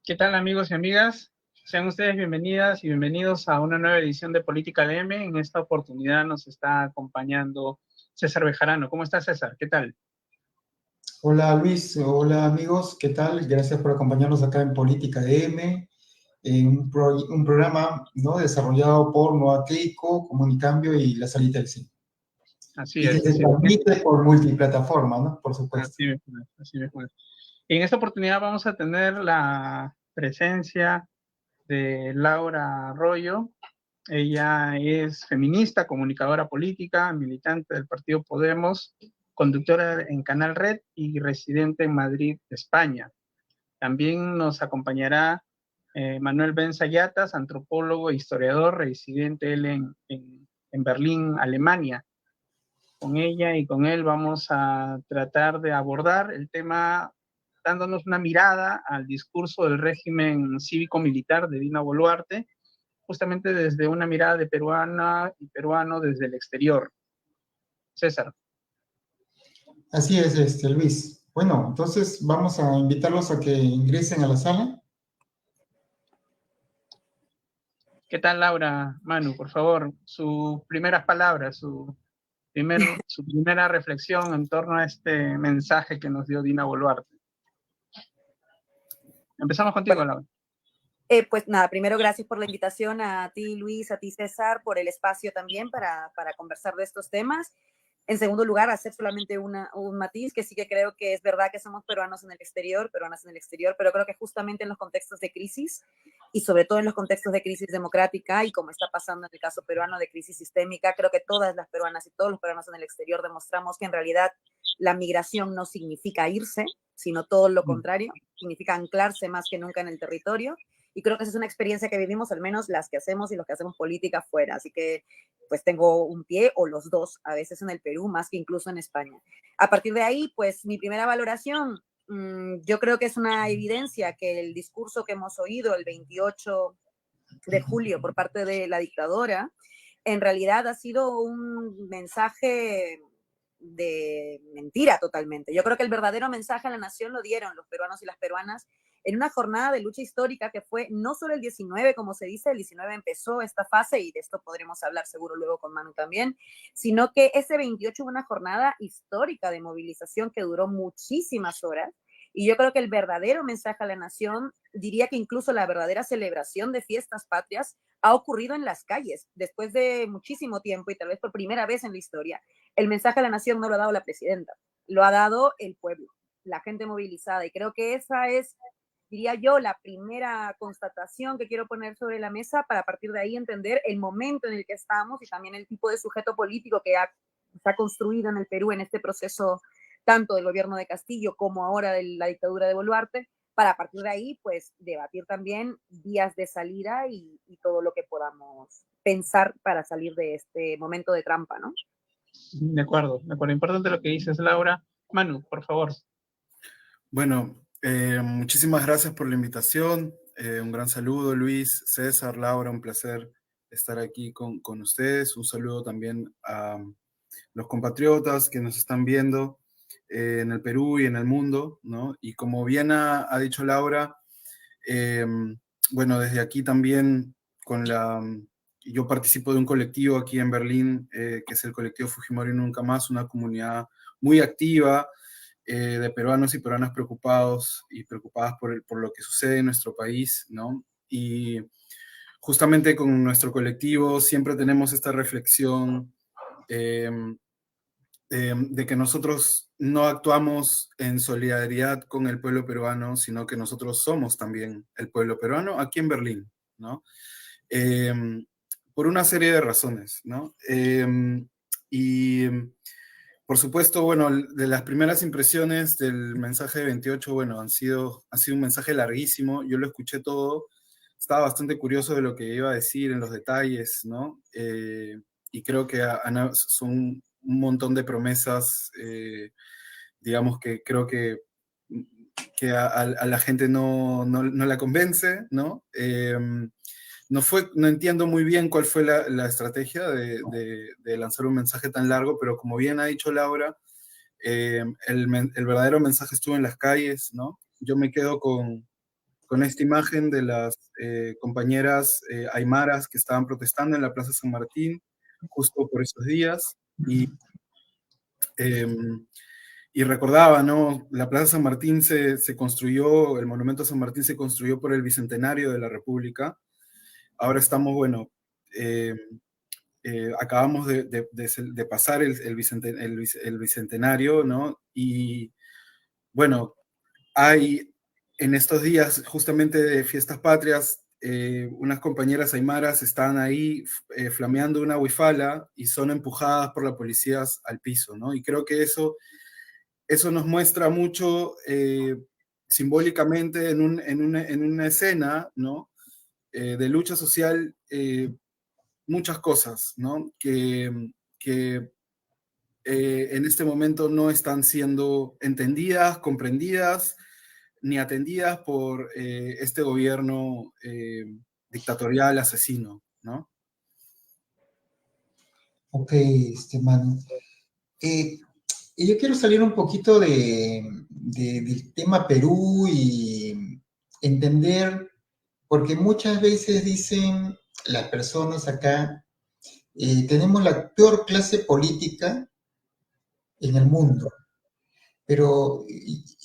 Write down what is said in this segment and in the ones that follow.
¿Qué tal, amigos y amigas? Sean ustedes bienvenidas y bienvenidos a una nueva edición de Política DM. En esta oportunidad nos está acompañando César Bejarano. ¿Cómo está, César? ¿Qué tal? Hola Luis, hola amigos, ¿qué tal? Gracias por acompañarnos acá en Política DM, un programa, ¿no?, desarrollado por Nueva Cleico, Comunicambio y La Salita del Cine. Así Y que es, se así es. transmite por multiplataforma, ¿no? Por supuesto. Así mismo, así mismo. En esta oportunidad vamos a tener la presencia de Laura Arroyo. Ella es feminista, comunicadora política, militante del partido Podemos, conductora en Canal Red y residente en Madrid, España. También nos acompañará Manuel Benzayatas, antropólogo e historiador, residente él en Berlín, Alemania. Con ella y con él vamos a tratar de abordar el tema dándonos una mirada al discurso del régimen cívico-militar de Dina Boluarte, justamente desde una mirada de peruana y peruano desde el exterior. César. Así es, Luis. Bueno, entonces vamos a invitarlos a que ingresen a la sala. ¿Qué tal, Laura? Manu, por favor, sus primeras palabras, su primera reflexión en torno a este mensaje que nos dio Dina Boluarte. Empezamos contigo, Bueno, Laura. pues nada, primero gracias por la invitación a ti, Luis, a ti, César, por el espacio también para conversar de estos temas. En segundo lugar, hacer solamente un matiz, que sí que creo que es verdad que somos peruanos en el exterior, peruanas en el exterior, pero creo que justamente en los contextos de crisis, y sobre todo en los contextos de crisis democrática, y como está pasando en el caso peruano de crisis sistémica, creo que todas las peruanas y todos los peruanos en el exterior demostramos que en realidad la migración no significa irse, sino todo lo contrario, significa anclarse más que nunca en el territorio. Y creo que esa es una experiencia que vivimos, al menos las que hacemos y los que hacemos política fuera. Así que pues tengo un pie o los dos, a veces en el Perú, más que incluso en España. A partir de ahí, pues mi primera valoración, yo creo que es una evidencia que el discurso que hemos oído el 28 de julio por parte de la dictadora, en realidad ha sido un mensaje de mentira totalmente. Yo creo que el verdadero mensaje a la nación lo dieron los peruanos y las peruanas en una jornada de lucha histórica que fue no solo el 19, como se dice, el 19 empezó esta fase, y de esto podremos hablar seguro luego con Manu también, sino que ese 28 fue una jornada histórica de movilización que duró muchísimas horas. Y yo creo que el verdadero mensaje a la nación, diría que incluso la verdadera celebración de fiestas patrias, ha ocurrido en las calles, después de muchísimo tiempo y tal vez por primera vez en la historia. El mensaje a la nación no lo ha dado la presidenta, lo ha dado el pueblo, la gente movilizada. Y creo que esa es, diría yo, la primera constatación que quiero poner sobre la mesa para a partir de ahí entender el momento en el que estamos y también el tipo de sujeto político que se ha construido en el Perú en este proceso, tanto del gobierno de Castillo como ahora de la dictadura de Boluarte, para a partir de ahí, pues, debatir también vías de salida y todo lo que podamos pensar para salir de este momento de trampa, ¿no? De acuerdo, de acuerdo. Importante lo que dices, Laura. Manu, por favor. Bueno, muchísimas gracias por la invitación. Un gran saludo, Luis, César, Laura, un placer estar aquí con ustedes. Un saludo también a los compatriotas que nos están viendo en el Perú y en el mundo, ¿no? Y como bien ha dicho Laura, bueno, desde aquí también yo participo de un colectivo aquí en Berlín, que es el colectivo Fujimori Nunca Más, una comunidad muy activa de peruanos y peruanas preocupados y preocupadas por lo que sucede en nuestro país, ¿no? Y justamente con nuestro colectivo siempre tenemos esta reflexión de que nosotros no actuamos en solidaridad con el pueblo peruano, sino que nosotros somos también el pueblo peruano aquí en Berlín, ¿no? Eh, por una serie de razones, ¿no? Y por supuesto, bueno, de las primeras impresiones del mensaje de 28, bueno, ha sido un mensaje larguísimo, yo lo escuché todo, estaba bastante curioso de lo que iba a decir en los detalles, ¿no? Y creo que son un montón de promesas, digamos que creo que a la gente no la convence, ¿no? No entiendo muy bien cuál fue la estrategia de lanzar un mensaje tan largo, pero como bien ha dicho Laura, el verdadero mensaje estuvo en las calles, ¿no? Yo me quedo con con esta imagen de las compañeras aymaras que estaban protestando en la Plaza San Martín justo por esos días. Y recordaba, ¿no? La Plaza San Martín se construyó, el Monumento a San Martín se construyó por el Bicentenario de la República. Ahora estamos, bueno, acabamos de pasar el Bicentenario, ¿no? Y bueno, hay en estos días, justamente de Fiestas Patrias, unas compañeras aymaras están ahí flameando una huifala y son empujadas por las policías al piso, ¿no? Y creo que eso nos muestra mucho simbólicamente en una escena, ¿no? De lucha social, muchas cosas, ¿no? Que en este momento no están siendo entendidas, comprendidas, ni atendidas por este gobierno dictatorial asesino, ¿no? Ok, Manu. Y yo quiero salir un poquito del tema Perú y entender, porque muchas veces dicen las personas acá, tenemos la peor clase política en el mundo, pero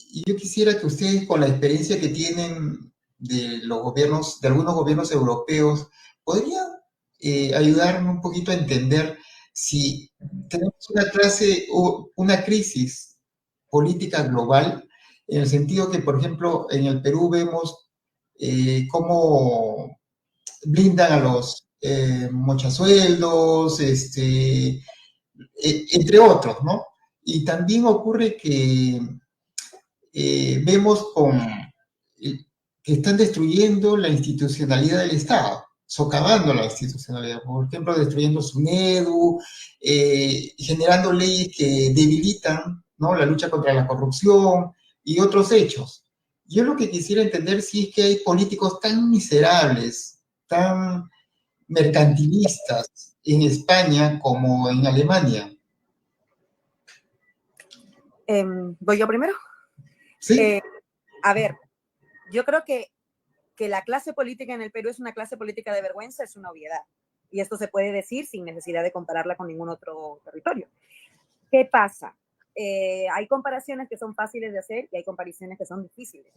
y yo quisiera que ustedes, con la experiencia que tienen de los gobiernos, de algunos gobiernos europeos, podrían ayudarme un poquito a entender si tenemos una crisis política global, en el sentido que, por ejemplo, en el Perú vemos cómo blindan a los mochasueldos, entre otros, ¿no? Y también ocurre que vemos que están destruyendo la institucionalidad del Estado, socavando la institucionalidad, por ejemplo, destruyendo SUNEDU, generando leyes que debilitan, ¿no?, la lucha contra la corrupción y otros hechos. Yo lo que quisiera entender si es que hay políticos tan miserables, tan mercantilistas en España como en Alemania. ¿Voy yo primero? Sí. A ver, yo creo que la clase política en el Perú es una clase política de vergüenza es una obviedad. Y esto se puede decir sin necesidad de compararla con ningún otro territorio. ¿Qué pasa? Hay comparaciones que son fáciles de hacer y hay comparaciones que son difíciles.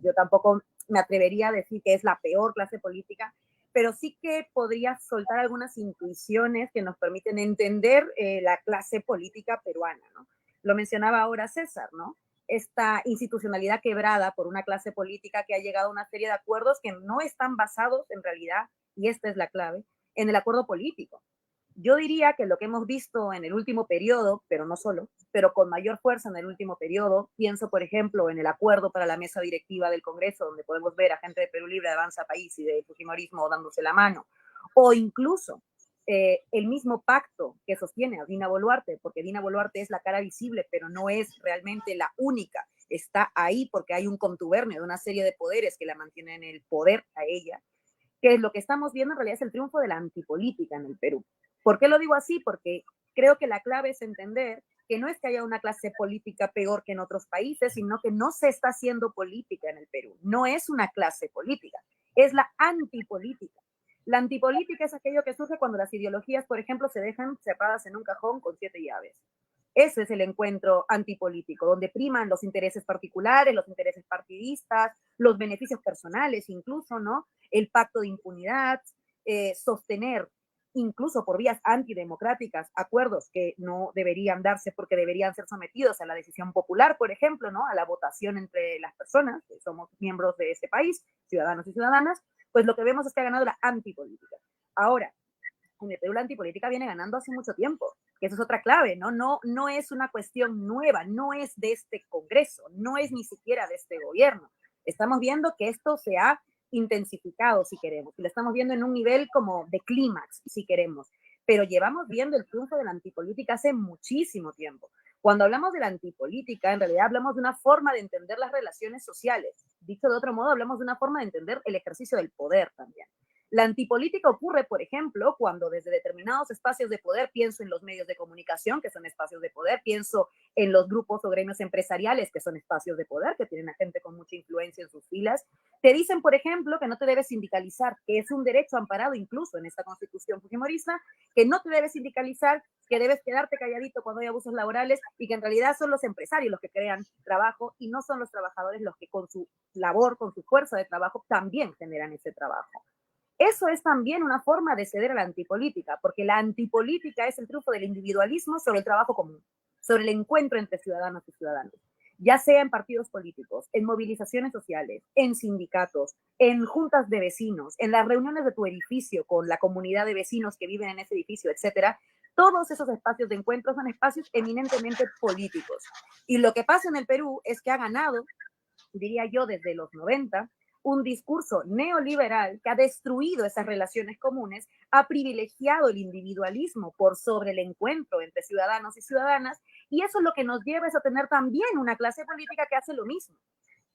Yo tampoco me atrevería a decir que es la peor clase política, pero sí que podría soltar algunas intuiciones que nos permiten entender la clase política peruana, ¿no? Lo mencionaba ahora César, ¿no? Esta institucionalidad quebrada por una clase política que ha llegado a una serie de acuerdos que no están basados en realidad, y esta es la clave, en el acuerdo político. Yo diría que lo que hemos visto en el último periodo, pero no solo, pero con mayor fuerza en el último periodo, pienso, por ejemplo, en el acuerdo para la mesa directiva del Congreso, donde podemos ver a gente de Perú Libre, de Avanza País y de Fujimorismo dándose la mano, o incluso el mismo pacto que sostiene a Dina Boluarte, porque Dina Boluarte es la cara visible, pero no es realmente la única, está ahí porque hay un contubernio de una serie de poderes que la mantienen en el poder a ella, que lo que estamos viendo en realidad es el triunfo de la antipolítica en el Perú. ¿Por qué lo digo así? Porque creo que la clave es entender que no es que haya una clase política peor que en otros países, sino que no se está haciendo política en el Perú. No es una clase política, es la antipolítica. La antipolítica es aquello que surge cuando las ideologías, por ejemplo, se dejan cerradas en un cajón con 7 llaves. Ese es el encuentro antipolítico, donde priman los intereses particulares, los intereses partidistas, los beneficios personales incluso, ¿no? El pacto de impunidad, sostener incluso por vías antidemocráticas, acuerdos que no deberían darse porque deberían ser sometidos a la decisión popular, por ejemplo, ¿no?, a la votación entre las personas que somos miembros de este país, ciudadanos y ciudadanas, pues lo que vemos es que ha ganado la antipolítica. Ahora, en el Perú la antipolítica viene ganando hace mucho tiempo, que eso es otra clave, ¿no? No es una cuestión nueva, no es de este Congreso, no es ni siquiera de este gobierno. Estamos viendo que esto se ha intensificado, si queremos, y lo estamos viendo en un nivel como de clímax, si queremos, pero llevamos viendo el triunfo de la antipolítica hace muchísimo tiempo. Cuando hablamos de la antipolítica, en realidad hablamos de una forma de entender las relaciones sociales. Dicho de otro modo, hablamos de una forma de entender el ejercicio del poder también. La antipolítica ocurre, por ejemplo, cuando desde determinados espacios de poder, pienso en los medios de comunicación, que son espacios de poder, pienso en los grupos o gremios empresariales, que son espacios de poder, que tienen a gente con mucha influencia en sus filas, te dicen, por ejemplo, que no te debes sindicalizar, que es un derecho amparado incluso en esta constitución fujimorista, que no te debes sindicalizar, que debes quedarte calladito cuando hay abusos laborales y que en realidad son los empresarios los que crean trabajo y no son los trabajadores los que con su labor, con su fuerza de trabajo, también generan ese trabajo. Eso es también una forma de ceder a la antipolítica, porque la antipolítica es el triunfo del individualismo sobre el trabajo común, sobre el encuentro entre ciudadanos y ciudadanos, ya sea en partidos políticos, en movilizaciones sociales, en sindicatos, en juntas de vecinos, en las reuniones de tu edificio con la comunidad de vecinos que viven en ese edificio, etcétera. Todos esos espacios de encuentro son espacios eminentemente políticos. Y lo que pasa en el Perú es que ha ganado, diría yo, desde los 90, un discurso neoliberal que ha destruido esas relaciones comunes, ha privilegiado el individualismo por sobre el encuentro entre ciudadanos y ciudadanas, y eso es lo que nos lleva a tener también una clase política que hace lo mismo.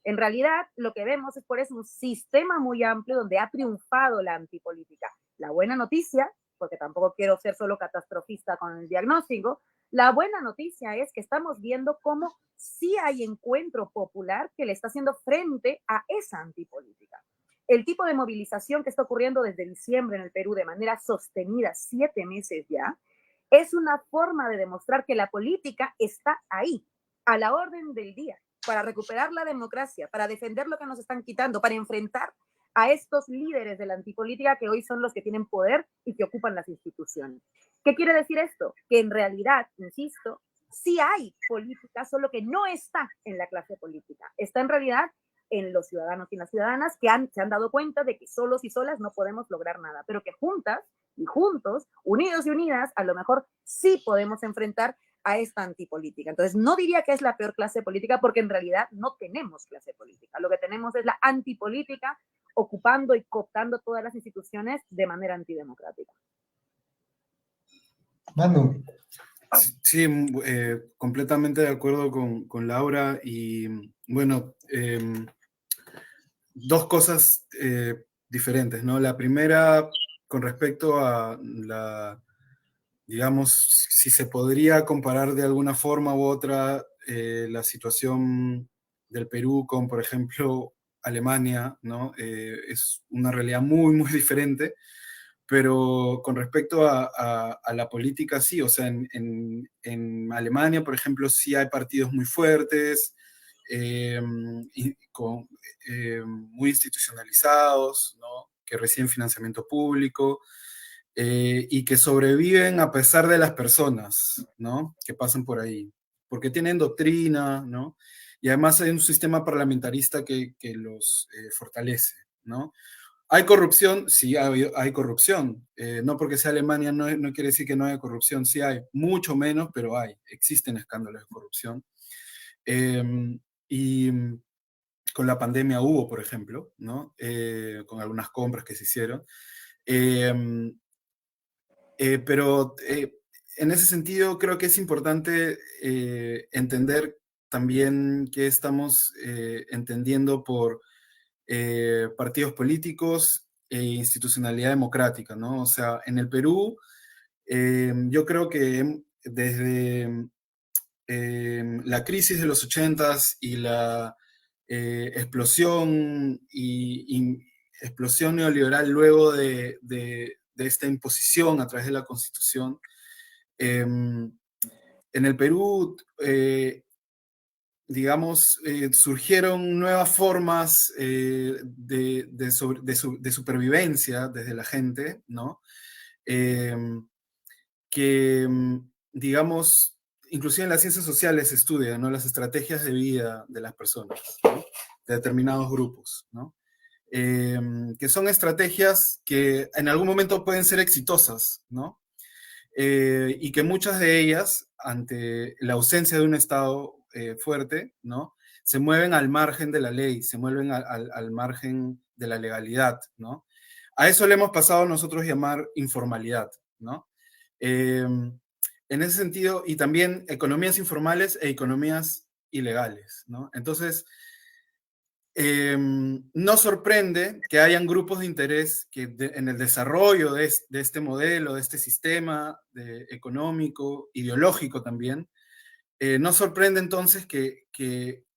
En realidad, lo que vemos es por eso un sistema muy amplio donde ha triunfado la antipolítica. La buena noticia, porque tampoco quiero ser solo catastrofista con el diagnóstico, la buena noticia es que estamos viendo cómo sí hay encuentro popular que le está haciendo frente a esa antipolítica. El tipo de movilización que está ocurriendo desde diciembre en el Perú de manera sostenida, 7 meses ya, es una forma de demostrar que la política está ahí, a la orden del día, para recuperar la democracia, para defender lo que nos están quitando, para enfrentar a estos líderes de la antipolítica que hoy son los que tienen poder y que ocupan las instituciones. ¿Qué quiere decir esto? Que en realidad, insisto, sí hay política, solo que no está en la clase política. Está en realidad en los ciudadanos y las ciudadanas que se han dado cuenta de que solos y solas no podemos lograr nada, pero que juntas y juntos, unidos y unidas, a lo mejor sí podemos enfrentar a esta antipolítica. Entonces, no diría que es la peor clase política porque en realidad no tenemos clase política. Lo que tenemos es la antipolítica ocupando y cooptando todas las instituciones de manera antidemocrática. Manu. Sí, completamente de acuerdo con Laura y bueno, dos cosas diferentes, ¿no? La primera, con respecto a la, digamos, si se podría comparar de alguna forma u otra la situación del Perú con, por ejemplo, Alemania, ¿no? Es una realidad muy, muy diferente. Pero con respecto a la política, sí, o sea, en Alemania, por ejemplo, sí hay partidos muy fuertes, muy institucionalizados, ¿no? Que reciben financiamiento público y que sobreviven a pesar de las personas, ¿no? Que pasan por ahí, porque tienen doctrina, ¿no? Y además hay un sistema parlamentarista que los fortalece, ¿no? ¿Hay corrupción? Sí, hay corrupción. No porque sea Alemania no quiere decir que no haya corrupción. Sí hay, mucho menos, pero hay. Existen escándalos de corrupción. Y con la pandemia hubo, por ejemplo, ¿no? Con algunas compras que se hicieron. Pero en ese sentido creo que es importante entender también qué estamos entendiendo por partidos políticos e institucionalidad democrática, ¿no? O sea, en el Perú, yo creo que desde la crisis de los 80s y la explosión neoliberal luego de esta imposición a través de la Constitución, en el Perú digamos, surgieron nuevas formas de supervivencia desde la gente, ¿no? Que, digamos, inclusive en las ciencias sociales se estudian, ¿no? Las estrategias de vida de las personas, ¿no? De determinados grupos, ¿no? Que son estrategias que en algún momento pueden ser exitosas, ¿no? Y que muchas de ellas, ante la ausencia de un Estado fuerte, ¿no? Se mueven al margen de la ley, se mueven al margen de la legalidad, ¿no? A eso le hemos pasado a nosotros llamar informalidad, ¿no? En ese sentido, y también economías informales e economías ilegales, ¿no? Entonces, no sorprende que hayan grupos de interés que en el desarrollo de este modelo, de este sistema económico, ideológico también, no sorprende entonces que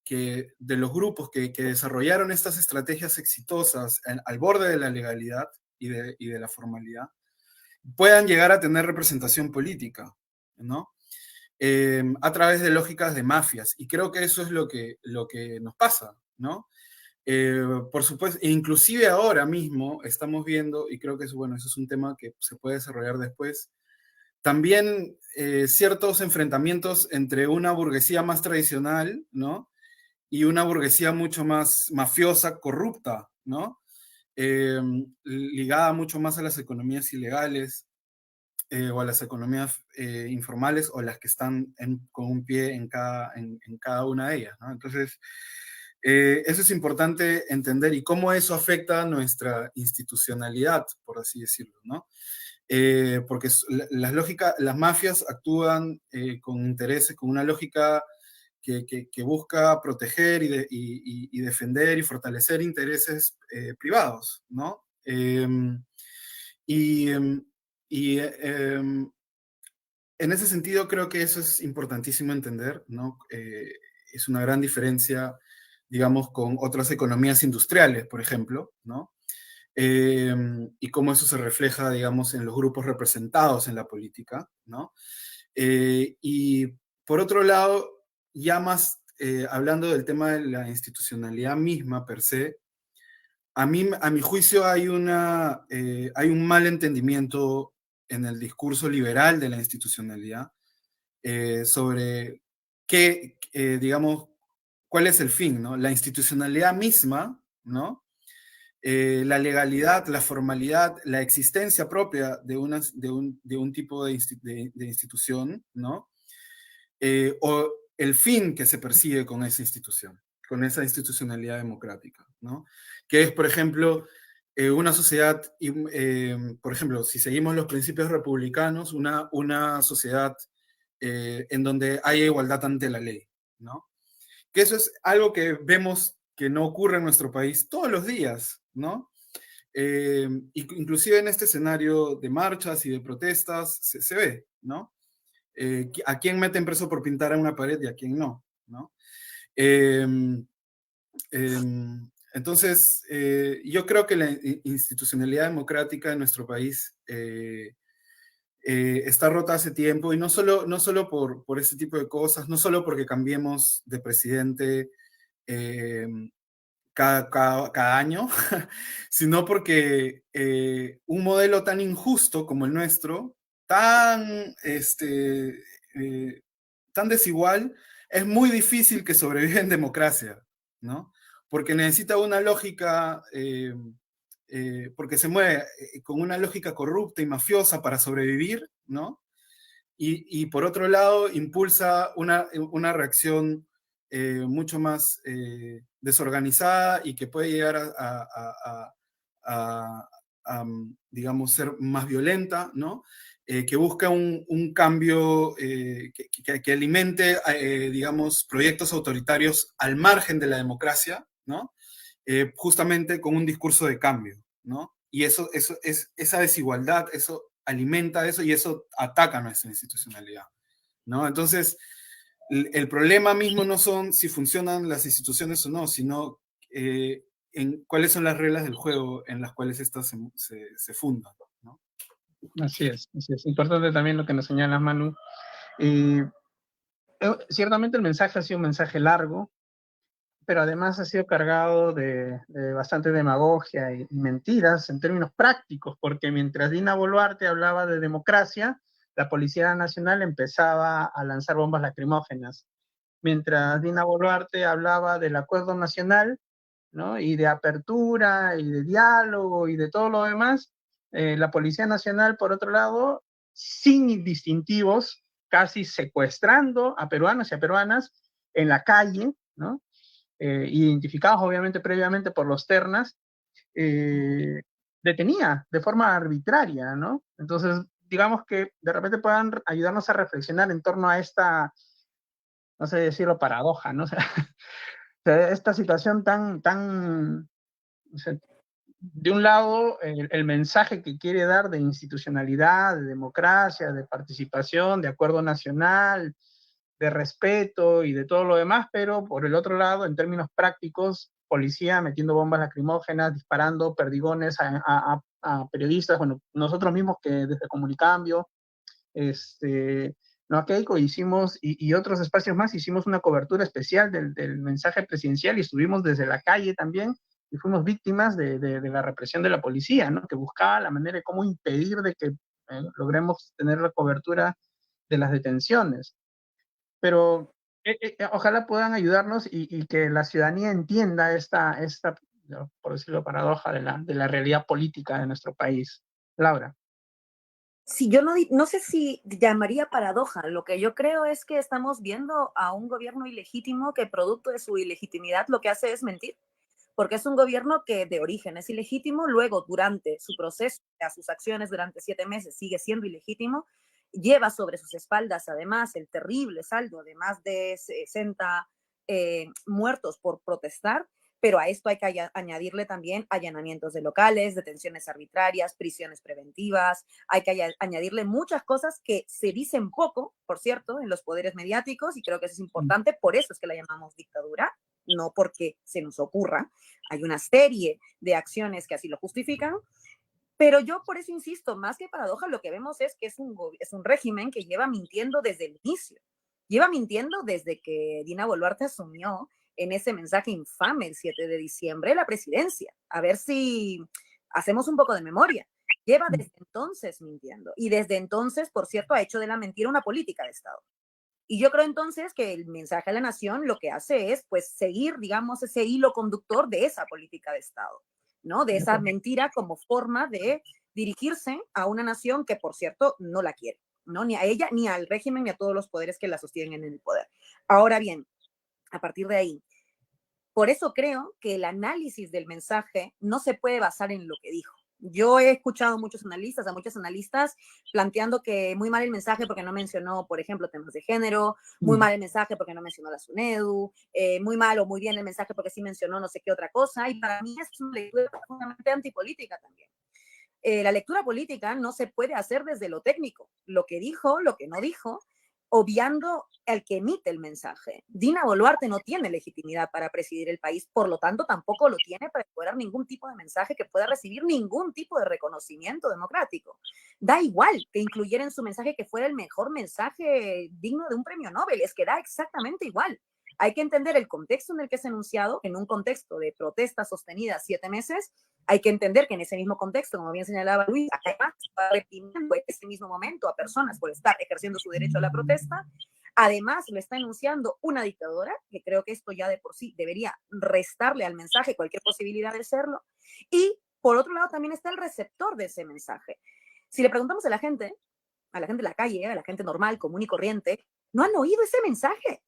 de los grupos que desarrollaron estas estrategias exitosas al borde de la legalidad y de la formalidad, puedan llegar a tener representación política, ¿no? A través de lógicas de mafias. Y creo que eso es lo que nos pasa, ¿no? Por supuesto, inclusive ahora mismo estamos viendo, y creo que eso es un tema que se puede desarrollar después, también ciertos enfrentamientos entre una burguesía más tradicional, ¿no? Y una burguesía mucho más mafiosa, corrupta, ¿no? Ligada mucho más a las economías ilegales o a las economías informales o las que están con un pie en cada una de ellas, ¿no? Entonces, eso es importante entender y cómo eso afecta nuestra institucionalidad, por así decirlo, ¿no? Porque las mafias actúan con intereses, con una lógica que busca proteger y defender y fortalecer intereses privados, ¿no? Y, en ese sentido creo que eso es importantísimo entender, ¿no? Es una gran diferencia, digamos, con otras economías industriales, por ejemplo, ¿no? Y cómo eso se refleja, digamos, en los grupos representados en la política, ¿no? Y por otro lado, ya más hablando del tema de la institucionalidad misma per se, a mi juicio hay un mal entendimiento en el discurso liberal de la institucionalidad sobre qué, digamos, cuál es el fin, ¿no? La institucionalidad misma, ¿no? La legalidad, la formalidad, la existencia propia de un tipo de institución, ¿no? O el fin que se persigue con esa institución, con esa institucionalidad democrática, ¿no? Que es, por ejemplo, una sociedad, por ejemplo, si seguimos los principios republicanos, una sociedad en donde haya igualdad ante la ley, ¿no? Que eso es algo que vemos que no ocurre en nuestro país todos los días, ¿no? Inclusive en este escenario de marchas y de protestas se ve, ¿no? A quién meten preso por pintar a una pared y a quién no, ¿no? Eh, eh, entonces, yo creo que la institucionalidad democrática en nuestro país está rota hace tiempo y no solo por este tipo de cosas, no solo porque cambiemos de presidente cada año, sino porque un modelo tan injusto como el nuestro, tan desigual, es muy difícil que sobreviva en democracia, ¿no? Porque necesita una lógica, porque se mueve con una lógica corrupta y mafiosa para sobrevivir, ¿no? Y por otro lado, impulsa una reacción mucho más desorganizada y que puede llegar digamos, ser más violenta, ¿no? Que busca un cambio que alimente, digamos, proyectos autoritarios al margen de la democracia, ¿no? Justamente con un discurso de cambio, ¿no? Y esa desigualdad, eso alimenta eso y eso ataca nuestra institucionalidad, ¿no? Entonces, el problema mismo no son si funcionan las instituciones o no, sino en cuáles son las reglas del juego en las cuales estas se fundan, ¿no? Así es, así es. Importante también lo que nos señala Manu. Y ciertamente el mensaje ha sido un mensaje largo, pero además ha sido cargado de bastante demagogia y mentiras en términos prácticos, porque mientras Dina Boluarte hablaba de democracia, la Policía Nacional empezaba a lanzar bombas lacrimógenas. Mientras Dina Boluarte hablaba del acuerdo nacional, ¿no? Y de apertura y de diálogo y de todo lo demás, la Policía Nacional, por otro lado, sin distintivos, casi secuestrando a peruanos y a peruanas en la calle, ¿no? Identificados obviamente previamente por los ternas, detenía de forma arbitraria, ¿no? Entonces, digamos que de repente puedan ayudarnos a reflexionar en torno a esta, no sé decirlo, paradoja, ¿no? O sea, sea, esta situación tan, o sea, de un lado, el mensaje que quiere dar de institucionalidad, de democracia, de participación, de acuerdo nacional, de respeto y de todo lo demás, pero por el otro lado, en términos prácticos, policía metiendo bombas lacrimógenas, disparando perdigones a periodistas, bueno, nosotros mismos que desde Comunicambio, no, Keiko, hicimos, y otros espacios más, hicimos una cobertura especial del mensaje presidencial y estuvimos desde la calle también y fuimos víctimas de la represión de la policía, ¿no? Que buscaba la manera de cómo impedir de que logremos tener la cobertura de las detenciones. Pero ojalá puedan ayudarnos y que la ciudadanía entienda esta, por decirlo, paradoja de la realidad política de nuestro país. Laura. Sí, yo no sé si llamaría paradoja. Lo que yo creo es que estamos viendo a un gobierno ilegítimo que, producto de su ilegitimidad, lo que hace es mentir. Porque es un gobierno que de origen es ilegítimo, luego durante su proceso, a sus acciones durante 7 meses sigue siendo ilegítimo, lleva sobre sus espaldas además el terrible saldo de más de 60 muertos por protestar, pero a esto hay que añadirle también allanamientos de locales, detenciones arbitrarias, prisiones preventivas, hay que añadirle muchas cosas que se dicen poco, por cierto, en los poderes mediáticos, y creo que eso es importante, por eso es que la llamamos dictadura, no porque se nos ocurra. Hay una serie de acciones que así lo justifican, pero yo por eso insisto, más que paradoja, lo que vemos es que es un régimen que lleva mintiendo desde el inicio. Lleva mintiendo desde que Dina Boluarte asumió en ese mensaje infame el 7 de diciembre la presidencia. A ver si hacemos un poco de memoria. Lleva desde entonces mintiendo. Y desde entonces, por cierto, ha hecho de la mentira una política de Estado. Y yo creo entonces que el mensaje a la nación lo que hace es, pues, seguir, digamos, ese hilo conductor de esa política de Estado, ¿no? De esa mentira como forma de dirigirse a una nación que, por cierto, no la quiere, ¿no? Ni a ella, ni al régimen, ni a todos los poderes que la sostienen en el poder. Ahora bien, a partir de ahí, por eso creo que el análisis del mensaje no se puede basar en lo que dijo. Yo he escuchado a muchos analistas planteando que muy mal el mensaje porque no mencionó, por ejemplo, temas de género, muy mal el mensaje porque no mencionó la SUNEDU, muy mal o muy bien el mensaje porque sí mencionó no sé qué otra cosa, y para mí es una lectura profundamente antipolítica también. La lectura política no se puede hacer desde lo técnico, lo que dijo, lo que no dijo, obviando al que emite el mensaje. Dina Boluarte no tiene legitimidad para presidir el país, por lo tanto tampoco lo tiene para elaborar ningún tipo de mensaje que pueda recibir ningún tipo de reconocimiento democrático. Da igual que incluyera en su mensaje que fuera el mejor mensaje digno de un premio Nobel, es que da exactamente igual. Hay que entender el contexto en el que es enunciado, en un contexto de protestas sostenidas 7 meses. Hay que entender que en ese mismo contexto, como bien señalaba Luis, además está reprimiendo en ese mismo momento a personas por estar ejerciendo su derecho a la protesta. Además, lo está enunciando una dictadora, que creo que esto ya de por sí debería restarle al mensaje cualquier posibilidad de serlo. Y por otro lado, también está el receptor de ese mensaje. Si le preguntamos a la gente de la calle, a la gente normal, común y corriente, no han oído ese mensaje.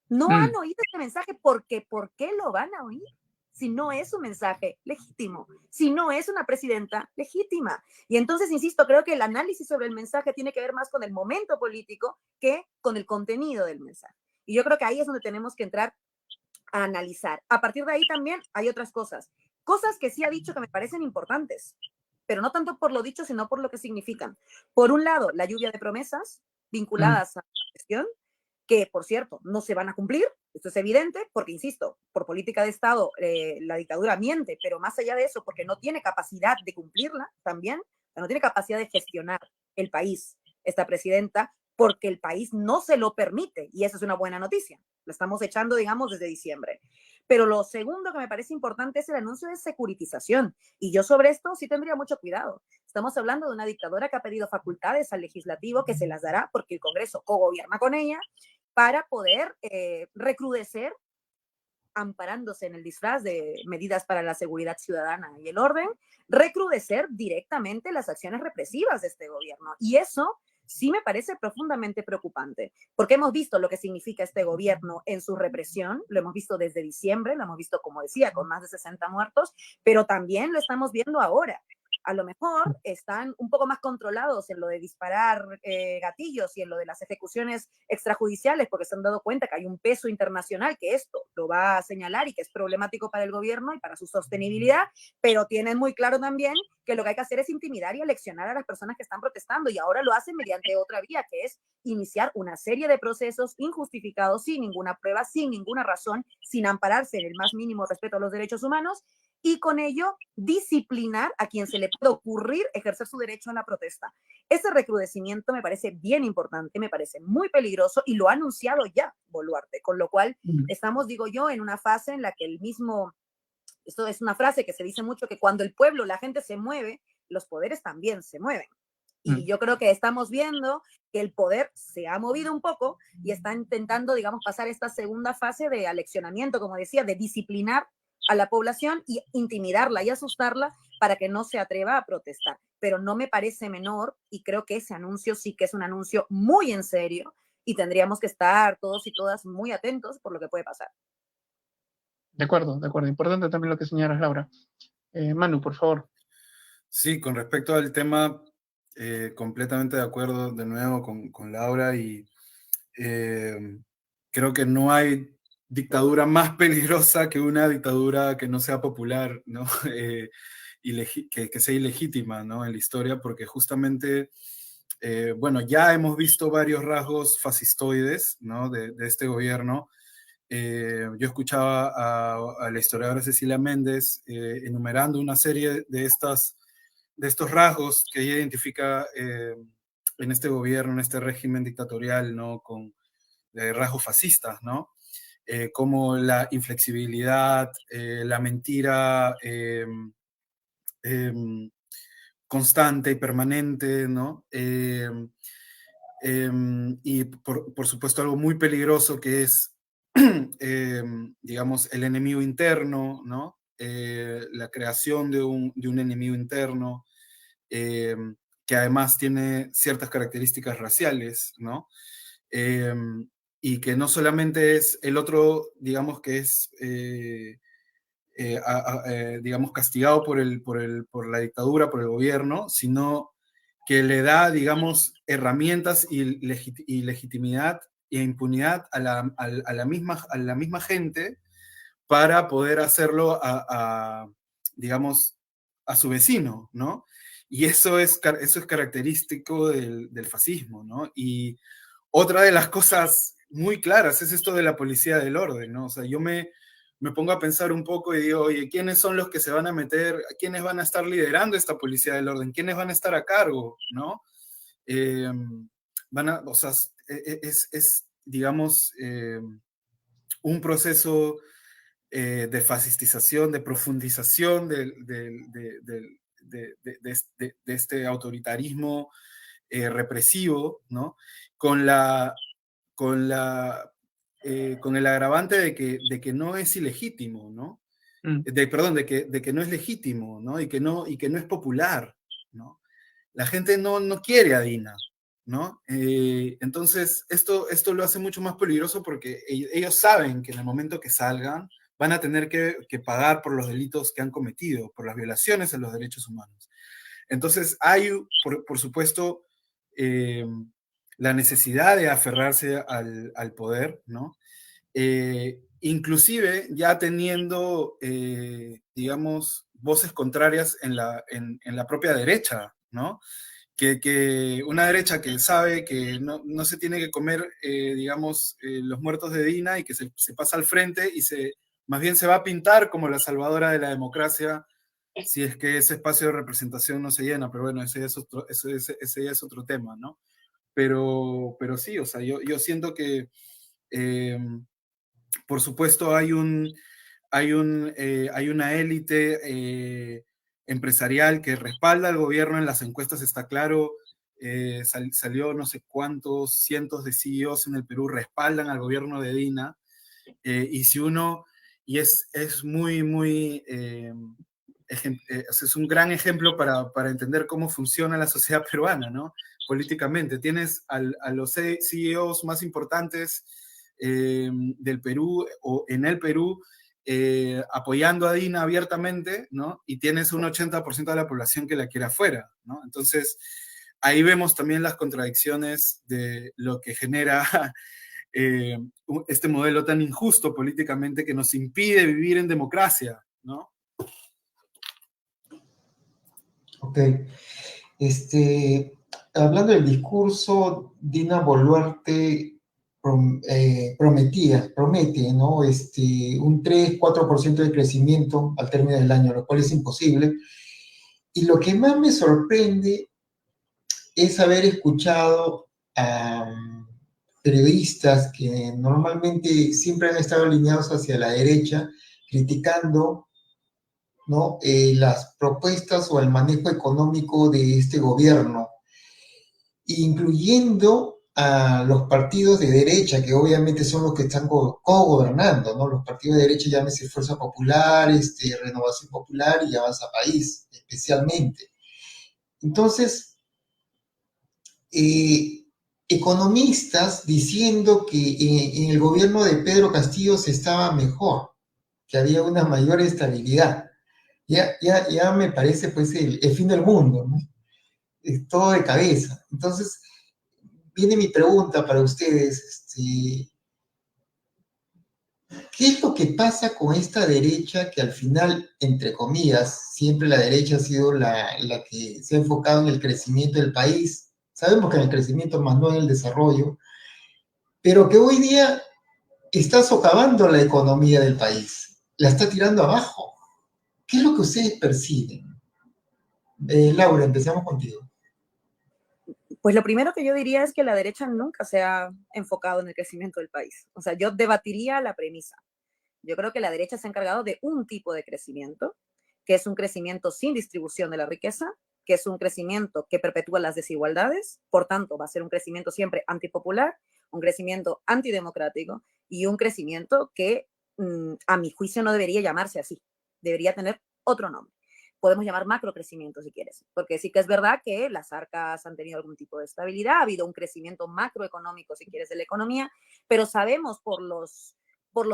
No han oído ese mensaje porque ¿por qué lo van a oír? Si no es un mensaje legítimo, si no es una presidenta legítima. Y entonces, insisto, creo que el análisis sobre el mensaje tiene que ver más con el momento político que con el contenido del mensaje. Y yo creo que ahí es donde tenemos que entrar a analizar. A partir de ahí también hay otras cosas. Cosas que sí ha dicho que me parecen importantes, pero no tanto por lo dicho, sino por lo que significan. Por un lado, la lluvia de promesas vinculadas a la gestión, que, por cierto, no se van a cumplir. Esto es evidente porque, insisto, por política de Estado, la dictadura miente, pero más allá de eso, porque no tiene capacidad de cumplirla también, no tiene capacidad de gestionar el país, esta presidenta, porque el país no se lo permite, y eso es una buena noticia. Lo estamos echando, digamos, desde diciembre. Pero lo segundo que me parece importante es el anuncio de securitización, y yo sobre esto sí tendría mucho cuidado. Estamos hablando de una dictadora que ha pedido facultades al legislativo, que se las dará porque el Congreso cogobierna con ella, para poder recrudecer, amparándose en el disfraz de medidas para la seguridad ciudadana y el orden, recrudecer directamente las acciones represivas de este gobierno. Y eso sí me parece profundamente preocupante, porque hemos visto lo que significa este gobierno en su represión, lo hemos visto desde diciembre, lo hemos visto, como decía, con más de 60 muertos, pero también lo estamos viendo ahora. A lo mejor están un poco más controlados en lo de disparar gatillos y en lo de las ejecuciones extrajudiciales, porque se han dado cuenta que hay un peso internacional que esto lo va a señalar y que es problemático para el gobierno y para su sostenibilidad, pero tienen muy claro también que lo que hay que hacer es intimidar y aleccionar a las personas que están protestando, y ahora lo hacen mediante otra vía, que es iniciar una serie de procesos injustificados, sin ninguna prueba, sin ninguna razón, sin ampararse en el más mínimo respeto a los derechos humanos, y con ello disciplinar a quien se le puede ocurrir ejercer su derecho a la protesta. Ese recrudecimiento me parece bien importante, me parece muy peligroso, y lo ha anunciado ya Boluarte, con lo cual estamos, digo yo, en una fase en la que el mismo, esto es una frase que se dice mucho, que cuando el pueblo, la gente se mueve, los poderes también se mueven. Y yo creo que estamos viendo que el poder se ha movido un poco y está intentando, digamos, pasar esta segunda fase de aleccionamiento, como decía, de disciplinar a la población y intimidarla y asustarla para que no se atreva a protestar. Pero no me parece menor, y creo que ese anuncio sí que es un anuncio muy en serio, y tendríamos que estar todos y todas muy atentos por lo que puede pasar. De acuerdo, de acuerdo. Importante también lo que señalas, Laura. Manu, por favor. Sí, con respecto al tema, completamente de acuerdo de nuevo con Laura, y creo que no hay dictadura más peligrosa que una dictadura que no sea popular, ¿no? Que sea ilegítima, ¿no? En la historia, porque justamente, bueno, ya hemos visto varios rasgos fascistoides, ¿no? De este gobierno. Yo escuchaba a la historiadora Cecilia Méndez enumerando una serie de estos rasgos que ella identifica en este gobierno, en este régimen dictatorial, ¿no? Con rasgos fascistas, ¿no? Como la inflexibilidad, la mentira constante y permanente, ¿no? Y por supuesto algo muy peligroso que es, digamos, el enemigo interno, ¿no? La creación de un enemigo interno, que además tiene ciertas características raciales, ¿no? Eh, y que no solamente es el otro, digamos, que es, digamos, castigado por la dictadura, por el gobierno, sino que le da, digamos, herramientas y legitimidad e impunidad a la misma gente para poder hacerlo digamos, a su vecino, ¿no? Y eso es característico del fascismo, ¿no? Y otra de las cosas muy claras es esto de la policía del orden, ¿no? O sea, yo me pongo a pensar un poco y digo, oye, ¿quiénes son los que se van a meter, quiénes van a estar liderando esta policía del orden? ¿Quiénes van a estar a cargo, ¿no? O sea, digamos, un proceso de fascistización, de profundización de este autoritarismo represivo, ¿no? Con con el agravante de que no es ilegítimo, ¿no? Perdón, de que no es legítimo, ¿no? Y que no es popular, ¿no? La gente no quiere a Dina, ¿no? Entonces, esto lo hace mucho más peligroso porque ellos saben que en el momento que salgan van a tener que pagar por los delitos que han cometido, por las violaciones a los derechos humanos. Entonces, hay, por supuesto, la necesidad de aferrarse al poder, ¿no? Inclusive ya teniendo, digamos, voces contrarias en la propia derecha, ¿no? Que una derecha que sabe que no se tiene que comer, digamos, los muertos de Dina, y que se pasa al frente y más bien se va a pintar como la salvadora de la democracia, si es que ese espacio de representación no se llena, pero bueno, ese ya es otro tema, ¿no? Pero sí, o sea, yo siento que, por supuesto, hay una élite empresarial que respalda al gobierno. En las encuestas está claro, salió no sé cuántos cientos de CEOs en el Perú respaldan al gobierno de Dina, y es muy, muy, es un gran ejemplo para entender cómo funciona la sociedad peruana, ¿no? Políticamente. Tienes a los CEOs más importantes del Perú o en el Perú apoyando a Dina abiertamente, ¿no? Y tienes un 80% de la población que la quiere afuera, ¿no? Entonces, ahí vemos también las contradicciones de lo que genera este modelo tan injusto políticamente que nos impide vivir en democracia, ¿no? Ok. Hablando del discurso, Dina Boluarte promete, ¿no? Un 3-4% de crecimiento al término del año, lo cual es imposible. Y lo que más me sorprende es haber escuchado a periodistas que normalmente siempre han estado alineados hacia la derecha, criticando, ¿no? Las propuestas o el manejo económico de este gobierno, incluyendo a los partidos de derecha, que obviamente son los que están co-gobernando, ¿no? Los partidos de derecha, llámese Fuerza Popular, Renovación Popular y Avanza País, especialmente. Entonces, economistas diciendo que en el gobierno de Pedro Castillo se estaba mejor, que había una mayor estabilidad. Ya me parece pues el fin del mundo, ¿no? Es todo de cabeza. Entonces, viene mi pregunta para ustedes, ¿qué es lo que pasa con esta derecha que al final, entre comillas, siempre la derecha ha sido la que se ha enfocado en el crecimiento del país? Sabemos que en el crecimiento más no en el desarrollo, pero que hoy día está socavando la economía del país, la está tirando abajo. ¿Qué es lo que ustedes perciben? Laura, empezamos contigo. Pues lo primero que yo diría es que la derecha nunca se ha enfocado en el crecimiento del país. O sea, yo debatiría la premisa. Yo creo que la derecha se ha encargado de un tipo de crecimiento, que es un crecimiento sin distribución de la riqueza, que es un crecimiento que perpetúa las desigualdades, por tanto va a ser un crecimiento siempre antipopular, un crecimiento antidemocrático y un crecimiento que a mi juicio no debería llamarse así, debería tener otro nombre. Podemos llamar macrocrecimiento si quieres, porque sí que es verdad que las arcas han tenido algún tipo de estabilidad, ha habido un crecimiento macroeconómico, si quieres, de la economía, pero sabemos por los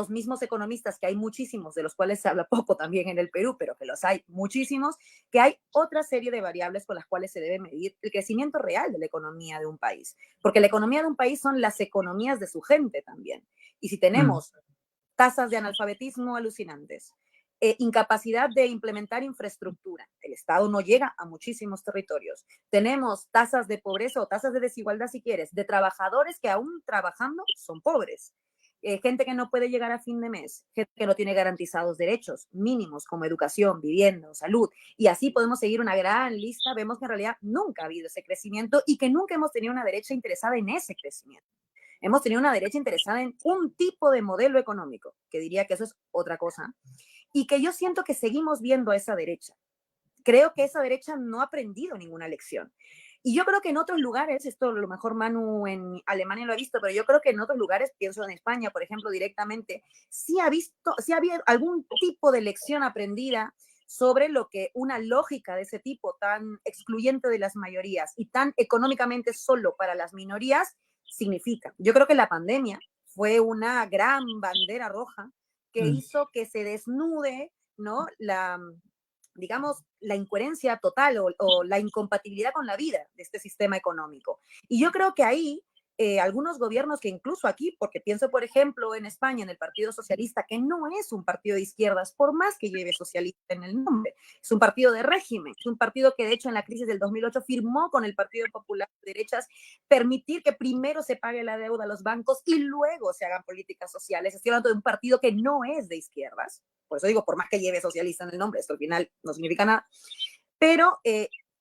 mismos economistas, que hay muchísimos, de los cuales se habla poco también en el Perú, pero que los hay muchísimos, que hay otra serie de variables con las cuales se debe medir el crecimiento real de la economía de un país. Porque la economía de un país son las economías de su gente también. Y si tenemos tasas de analfabetismo alucinantes, incapacidad de implementar infraestructura, el Estado no llega a muchísimos territorios. Tenemos tasas de pobreza o tasas de desigualdad, si quieres, de trabajadores que aún trabajando son pobres. Gente que no puede llegar a fin de mes, gente que no tiene garantizados derechos mínimos como educación, vivienda, salud, y así podemos seguir una gran lista. Vemos que en realidad nunca ha habido ese crecimiento y que nunca hemos tenido una derecha interesada en ese crecimiento. Hemos tenido una derecha interesada en un tipo de modelo económico, que diría que eso es otra cosa, y que yo siento que seguimos viendo a esa derecha. Creo que esa derecha no ha aprendido ninguna lección. Y yo creo que en otros lugares, esto a lo mejor Manu en Alemania lo ha visto, pero yo creo que en otros lugares, pienso en España, por ejemplo, directamente, sí ha habido algún tipo de lección aprendida sobre lo que una lógica de ese tipo tan excluyente de las mayorías y tan económicamente solo para las minorías significa. Yo creo que la pandemia fue una gran bandera roja que hizo que se desnude, ¿no?, digamos, la incoherencia total o la incompatibilidad con la vida de este sistema económico. Y yo creo que ahí algunos gobiernos que incluso aquí, porque pienso, por ejemplo, en España, en el Partido Socialista, que no es un partido de izquierdas, por más que lleve socialista en el nombre, es un partido de régimen, es un partido que de hecho en la crisis del 2008 firmó con el Partido Popular de Derechas permitir que primero se pague la deuda a los bancos y luego se hagan políticas sociales. Estoy hablando de un partido que no es de izquierdas, por eso digo, por más que lleve socialista en el nombre, esto al final no significa nada, pero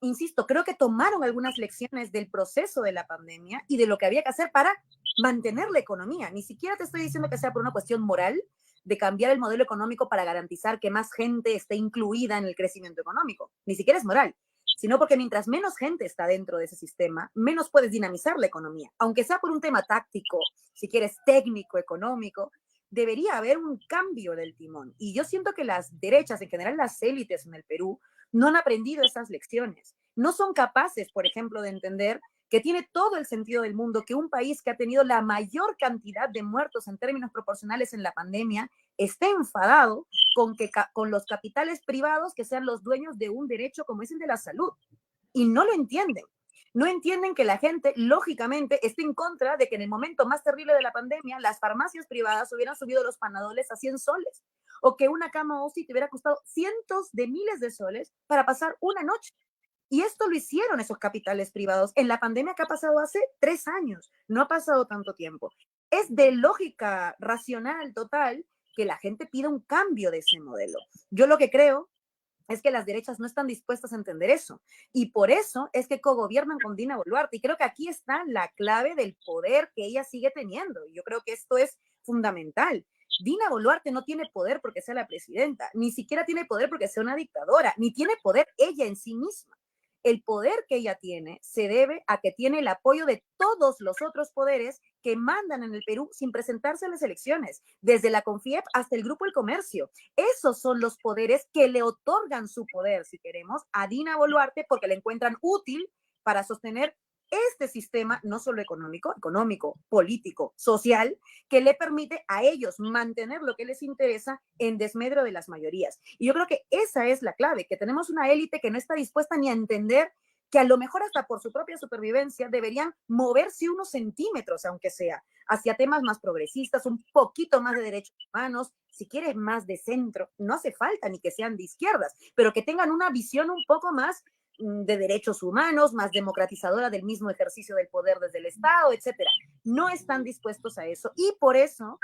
insisto, creo que tomaron algunas lecciones del proceso de la pandemia y de lo que había que hacer para mantener la economía. Ni siquiera te estoy diciendo que sea por una cuestión moral de cambiar el modelo económico para garantizar que más gente esté incluida en el crecimiento económico. Ni siquiera es moral, sino porque mientras menos gente está dentro de ese sistema, menos puedes dinamizar la economía. Aunque sea por un tema táctico, si quieres técnico, económico, debería haber un cambio del timón. Y yo siento que las derechas, en general las élites en el Perú, no han aprendido esas lecciones. no son capaces, por ejemplo, de entender que tiene todo el sentido del mundo que un país que ha tenido la mayor cantidad de muertos en términos proporcionales en la pandemia esté enfadado con los capitales privados que sean los dueños de un derecho como es el de la salud. Y no lo entienden. No entienden que la gente, lógicamente, esté en contra de que en el momento más terrible de la pandemia, las farmacias privadas hubieran subido los panadoles a 100 soles, o que una cama UCI te hubiera costado cientos de miles de soles para pasar una noche. Y esto lo hicieron esos capitales privados en la pandemia que ha pasado hace 3 años. No ha pasado tanto tiempo. Es de lógica racional total que la gente pida un cambio de ese modelo. Yo lo que creo es que las derechas no están dispuestas a entender eso. Y por eso es que cogobiernan con Dina Boluarte. Y creo que aquí está la clave del poder que ella sigue teniendo. Yo creo que esto es fundamental. Dina Boluarte no tiene poder porque sea la presidenta, ni siquiera tiene poder porque sea una dictadora, ni tiene poder ella en sí misma. El poder que ella tiene se debe a que tiene el apoyo de todos los otros poderes que mandan en el Perú sin presentarse a las elecciones, desde la CONFIEP hasta el Grupo El Comercio. Esos son los poderes que le otorgan su poder, si queremos, a Dina Boluarte porque le encuentran útil para sostener este sistema, no solo económico, político, social, que le permite a ellos mantener lo que les interesa en desmedro de las mayorías. Y yo creo que esa es la clave, que tenemos una élite que no está dispuesta ni a entender que a lo mejor hasta por su propia supervivencia deberían moverse unos centímetros, aunque sea, hacia temas más progresistas, un poquito más de derechos humanos, si quieres más de centro, no hace falta ni que sean de izquierdas, pero que tengan una visión un poco más de derechos humanos, más democratizadora del mismo ejercicio del poder desde el Estado, etcétera. No están dispuestos a eso y por eso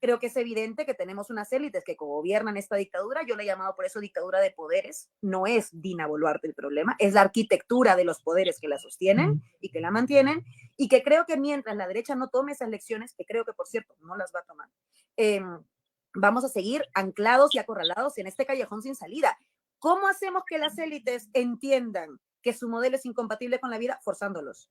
creo que es evidente que tenemos unas élites que gobiernan esta dictadura. Yo le he llamado por eso dictadura de poderes. No es Dina Boluarte el problema, es la arquitectura de los poderes que la sostienen y que la mantienen, y que creo que mientras la derecha no tome esas lecciones, que creo que por cierto no las va a tomar, vamos a seguir anclados y acorralados en este callejón sin salida. ¿Cómo hacemos que las élites entiendan que su modelo es incompatible con la vida? Forzándolos.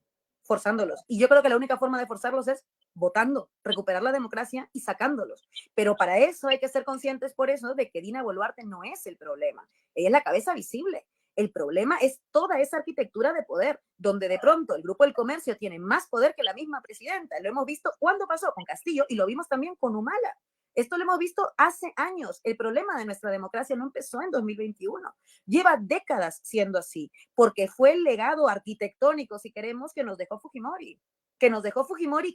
Y yo creo que la única forma de forzarlos es votando, recuperar la democracia y sacándolos. Pero para eso hay que ser conscientes por eso de que Dina Boluarte no es el problema. Ella es la cabeza visible. El problema es toda esa arquitectura de poder, donde de pronto el Grupo del Comercio tiene más poder que la misma presidenta. Lo hemos visto cuando pasó con Castillo y lo vimos también con Humala. Esto lo hemos visto hace años. El problema de nuestra democracia no empezó en 2021. Lleva décadas siendo así, porque fue el legado arquitectónico, si queremos, que nos dejó Fujimori.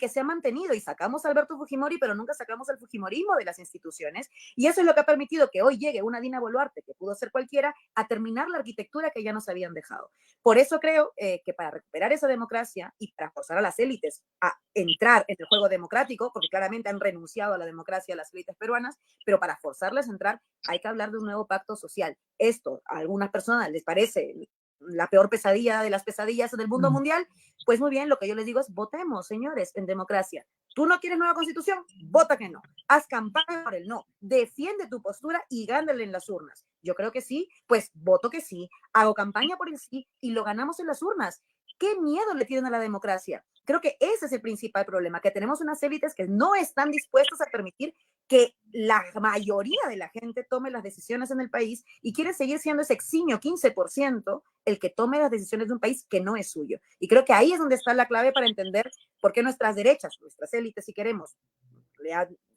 Que se ha mantenido, y sacamos a Alberto Fujimori, pero nunca sacamos el fujimorismo de las instituciones, y eso es lo que ha permitido que hoy llegue una Dina Boluarte, que pudo ser cualquiera, a terminar la arquitectura que ya nos habían dejado. Por eso creo que para recuperar esa democracia y para forzar a las élites a entrar en el juego democrático, porque claramente han renunciado a la democracia las élites peruanas, pero para forzarlas a entrar hay que hablar de un nuevo pacto social. Esto a algunas personas les parece la peor pesadilla de las pesadillas en el mundo mundial. Pues muy bien, lo que yo les digo es votemos, señores, en democracia. ¿Tú no quieres nueva constitución? Vota que no. Haz campaña por el no. Defiende tu postura y gánale en las urnas. Yo creo que sí, pues voto que sí. Hago campaña por el sí y lo ganamos en las urnas. ¿Qué miedo le tienen a la democracia? Creo que ese es el principal problema, que tenemos unas élites que no están dispuestas a permitir que la mayoría de la gente tome las decisiones en el país y quiere seguir siendo ese eximio 15% el que tome las decisiones de un país que no es suyo. Y creo que ahí es donde está la clave para entender por qué nuestras derechas, nuestras élites, si queremos,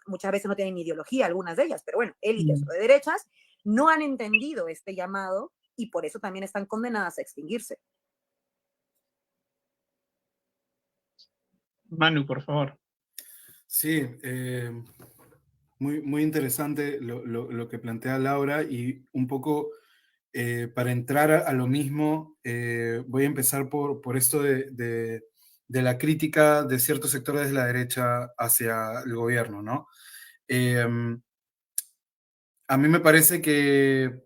muchas veces no tienen ideología, algunas de ellas, pero bueno, élites o de derechas, no han entendido este llamado y por eso también están condenadas a extinguirse. Manu, por favor. Sí, muy interesante lo que plantea Laura, y un poco para entrar a lo mismo, voy a empezar por esto de la crítica de ciertos sectores de la derecha hacia el gobierno, ¿no? A mí me parece que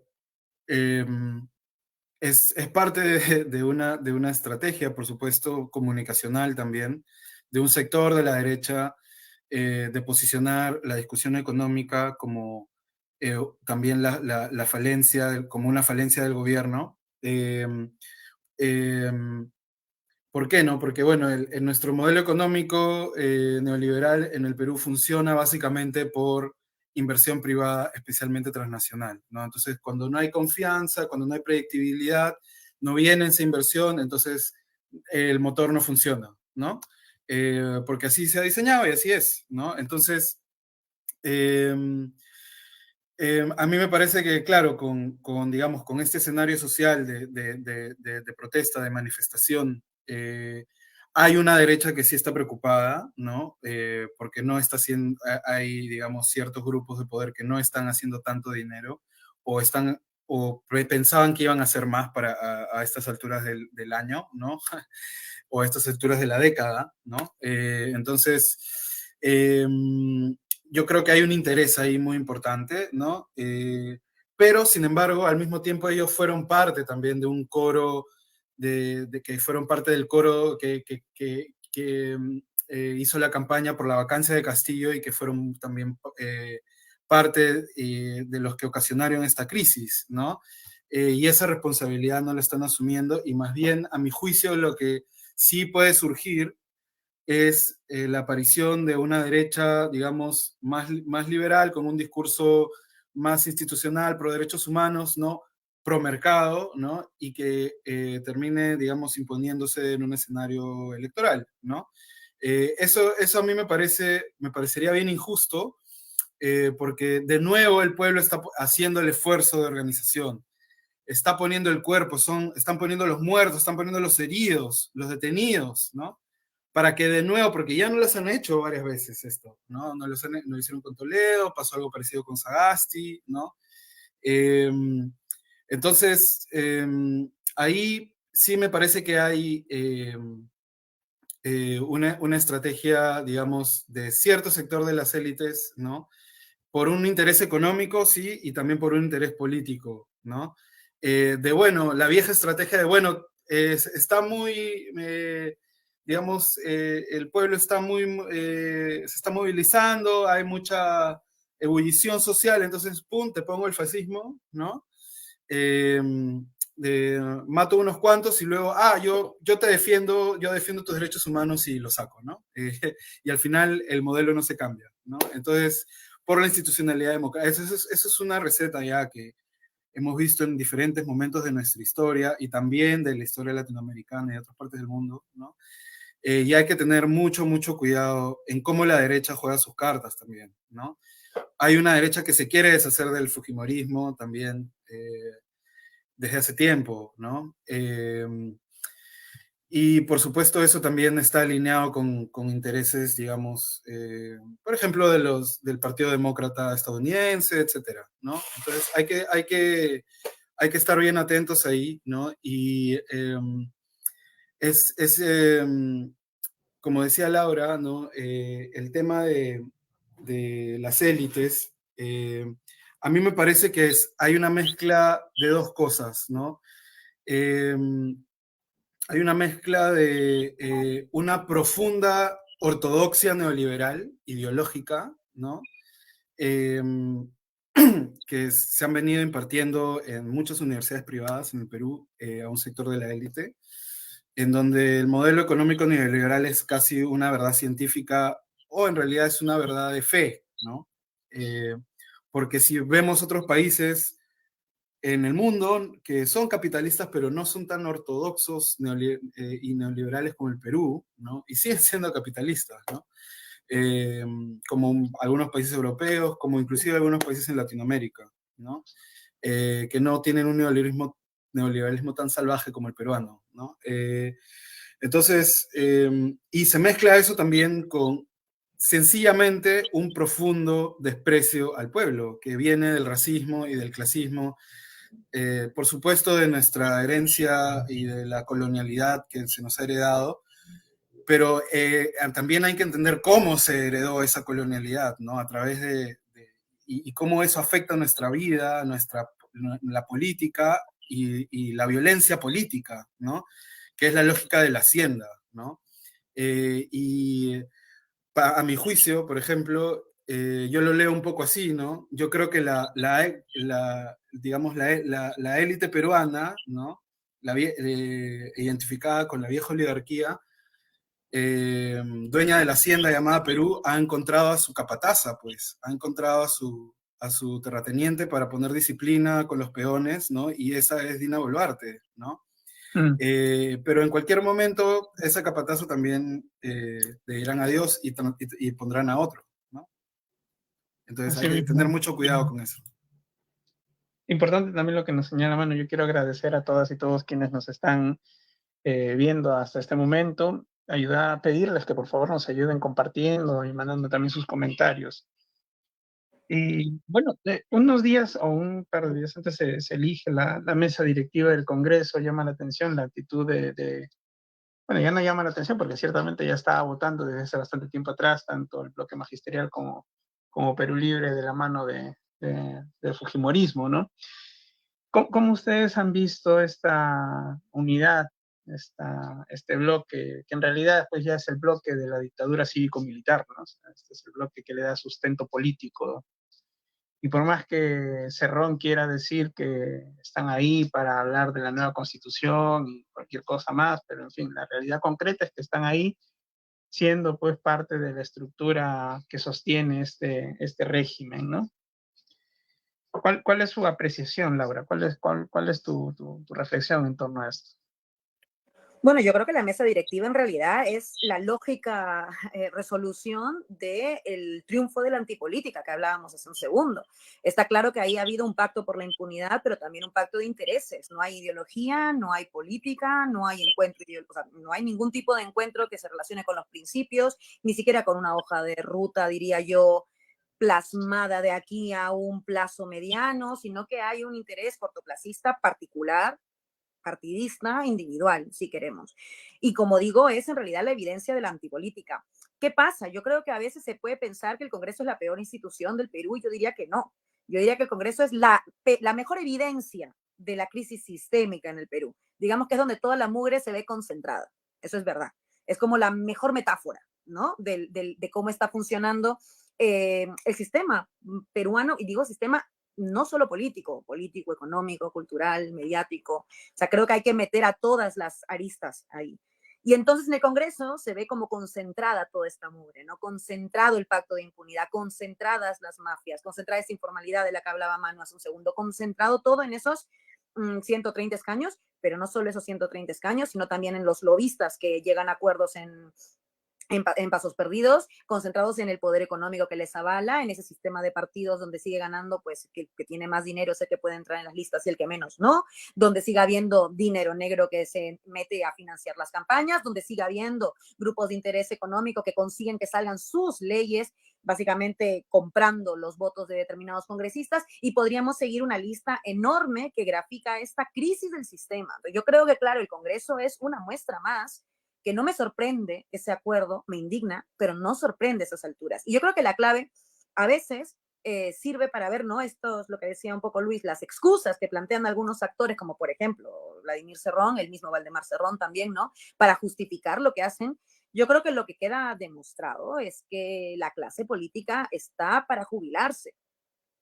es parte de una estrategia, por supuesto, comunicacional también, de un sector de la derecha, de posicionar la discusión económica como también la falencia, como una falencia del gobierno. ¿Por qué no? Porque, bueno, nuestro modelo económico neoliberal en el Perú funciona básicamente por inversión privada, especialmente transnacional, ¿no? Entonces, cuando no hay confianza, cuando no hay predictibilidad, no viene esa inversión, entonces el motor no funciona, ¿no? Porque así se ha diseñado y así es, ¿no? Entonces, eh, a mí me parece que, claro, digamos, con este escenario social de protesta, de manifestación, hay una derecha que sí está preocupada, ¿no? Porque no está haciendo, hay, digamos, ciertos grupos de poder que no están haciendo tanto dinero o pensaban que iban a hacer más a estas alturas del año, ¿no? O a estas alturas de la década, ¿no? Entonces, yo creo que hay un interés ahí muy importante, ¿no? Pero, sin embargo, al mismo tiempo ellos fueron parte también de un coro, de que fueron parte del coro que hizo la campaña por la vacancia de Castillo y que fueron también parte de los que ocasionaron esta crisis, ¿no? Y esa responsabilidad no la están asumiendo y más bien, a mi juicio, lo que sí puede surgir es la aparición de una derecha, digamos, más liberal, con un discurso más institucional, pro derechos humanos, ¿no? Pro mercado, ¿no? Y que termine, digamos, imponiéndose en un escenario electoral, ¿no? Eso a mí me parecería bien injusto, porque de nuevo el pueblo está haciendo el esfuerzo de organización, está poniendo el cuerpo, están poniendo los muertos, están poniendo los heridos, los detenidos, ¿no? Para que de nuevo, porque ya no las han hecho varias veces esto, ¿no? No lo hicieron con Toledo, pasó algo parecido con Sagasti, ¿no? Eh, entonces, ahí sí me parece que hay una estrategia, digamos, de cierto sector de las élites, ¿no? Por un interés económico, sí, y también por un interés político, ¿no? Bueno, la vieja estrategia de, bueno, está muy, digamos, el pueblo está se está movilizando, hay mucha ebullición social, entonces, pum, te pongo el fascismo, ¿no? Eh, mato unos cuantos y luego, yo te defiendo, yo defiendo tus derechos humanos y los saco, ¿no? Y al final el modelo no se cambia, ¿no? Entonces, por la institucionalidad democrática, eso es una receta ya que hemos visto en diferentes momentos de nuestra historia y también de la historia latinoamericana y de otras partes del mundo, ¿no? Y hay que tener mucho, mucho cuidado en cómo la derecha juega sus cartas también, ¿no? Hay una derecha que se quiere deshacer del fujimorismo también, desde hace tiempo, ¿no? Y por supuesto eso también está alineado con intereses, digamos, por ejemplo, del Partido Demócrata estadounidense, etcétera, ¿no? Entonces hay que estar bien atentos ahí, ¿no? Y es como decía Laura, ¿no? El tema de las élites, a mí me parece que hay una mezcla de dos cosas, ¿no? Eh, hay una mezcla de una profunda ortodoxia neoliberal, ideológica, ¿no? Eh, que se han venido impartiendo en muchas universidades privadas en el Perú a un sector de la élite, en donde el modelo económico neoliberal es casi una verdad científica o en realidad es una verdad de fe, ¿no? Porque si vemos otros países en el mundo que son capitalistas pero no son tan ortodoxos y neoliberales como el Perú, ¿no? Y siguen siendo capitalistas, ¿no? Como algunos países europeos, como inclusive algunos países en Latinoamérica, ¿no? Que no tienen un neoliberalismo tan salvaje como el peruano, ¿no? Entonces, y se mezcla eso también con sencillamente un profundo desprecio al pueblo, que viene del racismo y del clasismo, por supuesto de nuestra herencia y de la colonialidad que se nos ha heredado, pero también hay que entender cómo se heredó esa colonialidad, ¿no? A través y cómo eso afecta nuestra vida, la política y la violencia política, ¿no? Que es la lógica de la hacienda, ¿no? Y a mi juicio, por ejemplo, yo lo leo un poco así, ¿no? Yo creo que digamos, la élite peruana, ¿no? Identificada con la vieja oligarquía, dueña de la hacienda llamada Perú, ha encontrado a su capataza, pues, ha encontrado a su terrateniente para poner disciplina con los peones, ¿no? Y esa es Dina Boluarte, ¿no? Mm. Pero en cualquier momento, ese capatazo también le dirán adiós y pondrán a otro, ¿no? Entonces hay Así que tener mismo. mucho cuidado con eso. Importante también lo que nos señala Manu. Yo quiero agradecer a todas y todos quienes nos están viendo hasta este momento. Ayudar a pedirles que por favor nos ayuden compartiendo y mandando también sus comentarios. Y bueno, unos días o un par de días antes se elige la mesa directiva del Congreso. Llama la atención la actitud bueno, ya no llama la atención porque ciertamente ya estaba votando desde hace bastante tiempo atrás, tanto el bloque magisterial como Perú Libre de la mano del Fujimorismo, ¿no? ¿Cómo ustedes han visto esta unidad, este bloque, que en realidad pues ya es el bloque de la dictadura cívico-militar, ¿no? O sea, este es el bloque que le da sustento político. Y por más que Cerrón quiera decir que están ahí para hablar de la nueva constitución y cualquier cosa más, pero en fin, la realidad concreta es que están ahí siendo pues parte de la estructura que sostiene este régimen, ¿no? ¿Cuál es su apreciación, Laura? ¿Cuál es tu reflexión en torno a esto? Bueno, yo creo que la mesa directiva en realidad es la lógica resolución del triunfo de la antipolítica que hablábamos hace un segundo. Está claro que ahí ha habido un pacto por la impunidad, pero también un pacto de intereses. No hay ideología, no hay política, no hay encuentro, o sea, no hay ningún tipo de encuentro que se relacione con los principios, ni siquiera con una hoja de ruta, diría yo, plasmada de aquí a un plazo mediano, sino que hay un interés cortoplacista particular, partidista, individual, si queremos. Y como digo, es en realidad la evidencia de la antipolítica. ¿Qué pasa? Yo creo que a veces se puede pensar que el Congreso es la peor institución del Perú y yo diría que no. Yo diría que el Congreso es la mejor evidencia de la crisis sistémica en el Perú. Digamos que es donde toda la mugre se ve concentrada. Eso es verdad. Es como la mejor metáfora, ¿no? De cómo está funcionando el sistema peruano, y digo sistema no solo político, económico, cultural, mediático. O sea, creo que hay que meter a todas las aristas ahí. Y entonces en el Congreso se ve como concentrada toda esta mugre, ¿no? Concentrado el pacto de impunidad, concentradas las mafias, concentrada esa informalidad de la que hablaba Manu hace un segundo, concentrado todo en esos 130 escaños, pero no solo esos 130 escaños, sino también en los lobistas que llegan a acuerdos en pasos perdidos, concentrados en el poder económico que les avala, en ese sistema de partidos donde sigue ganando, pues, que tiene más dinero es el que puede entrar en las listas y el que menos, ¿no? Donde siga habiendo dinero negro que se mete a financiar las campañas, donde siga habiendo grupos de interés económico que consiguen que salgan sus leyes, básicamente comprando los votos de determinados congresistas, y podríamos seguir una lista enorme que grafica esta crisis del sistema. Yo creo que, claro, el Congreso es una muestra más que no me sorprende ese acuerdo, me indigna, pero no sorprende a esas alturas. Y yo creo que la clave a veces sirve para ver, ¿no? Esto es lo que decía un poco Luis, las excusas que plantean algunos actores, como por ejemplo Vladimir Cerrón, el mismo Valdemar Cerrón también, ¿no? Para justificar lo que hacen. Yo creo que lo que queda demostrado es que la clase política está para jubilarse.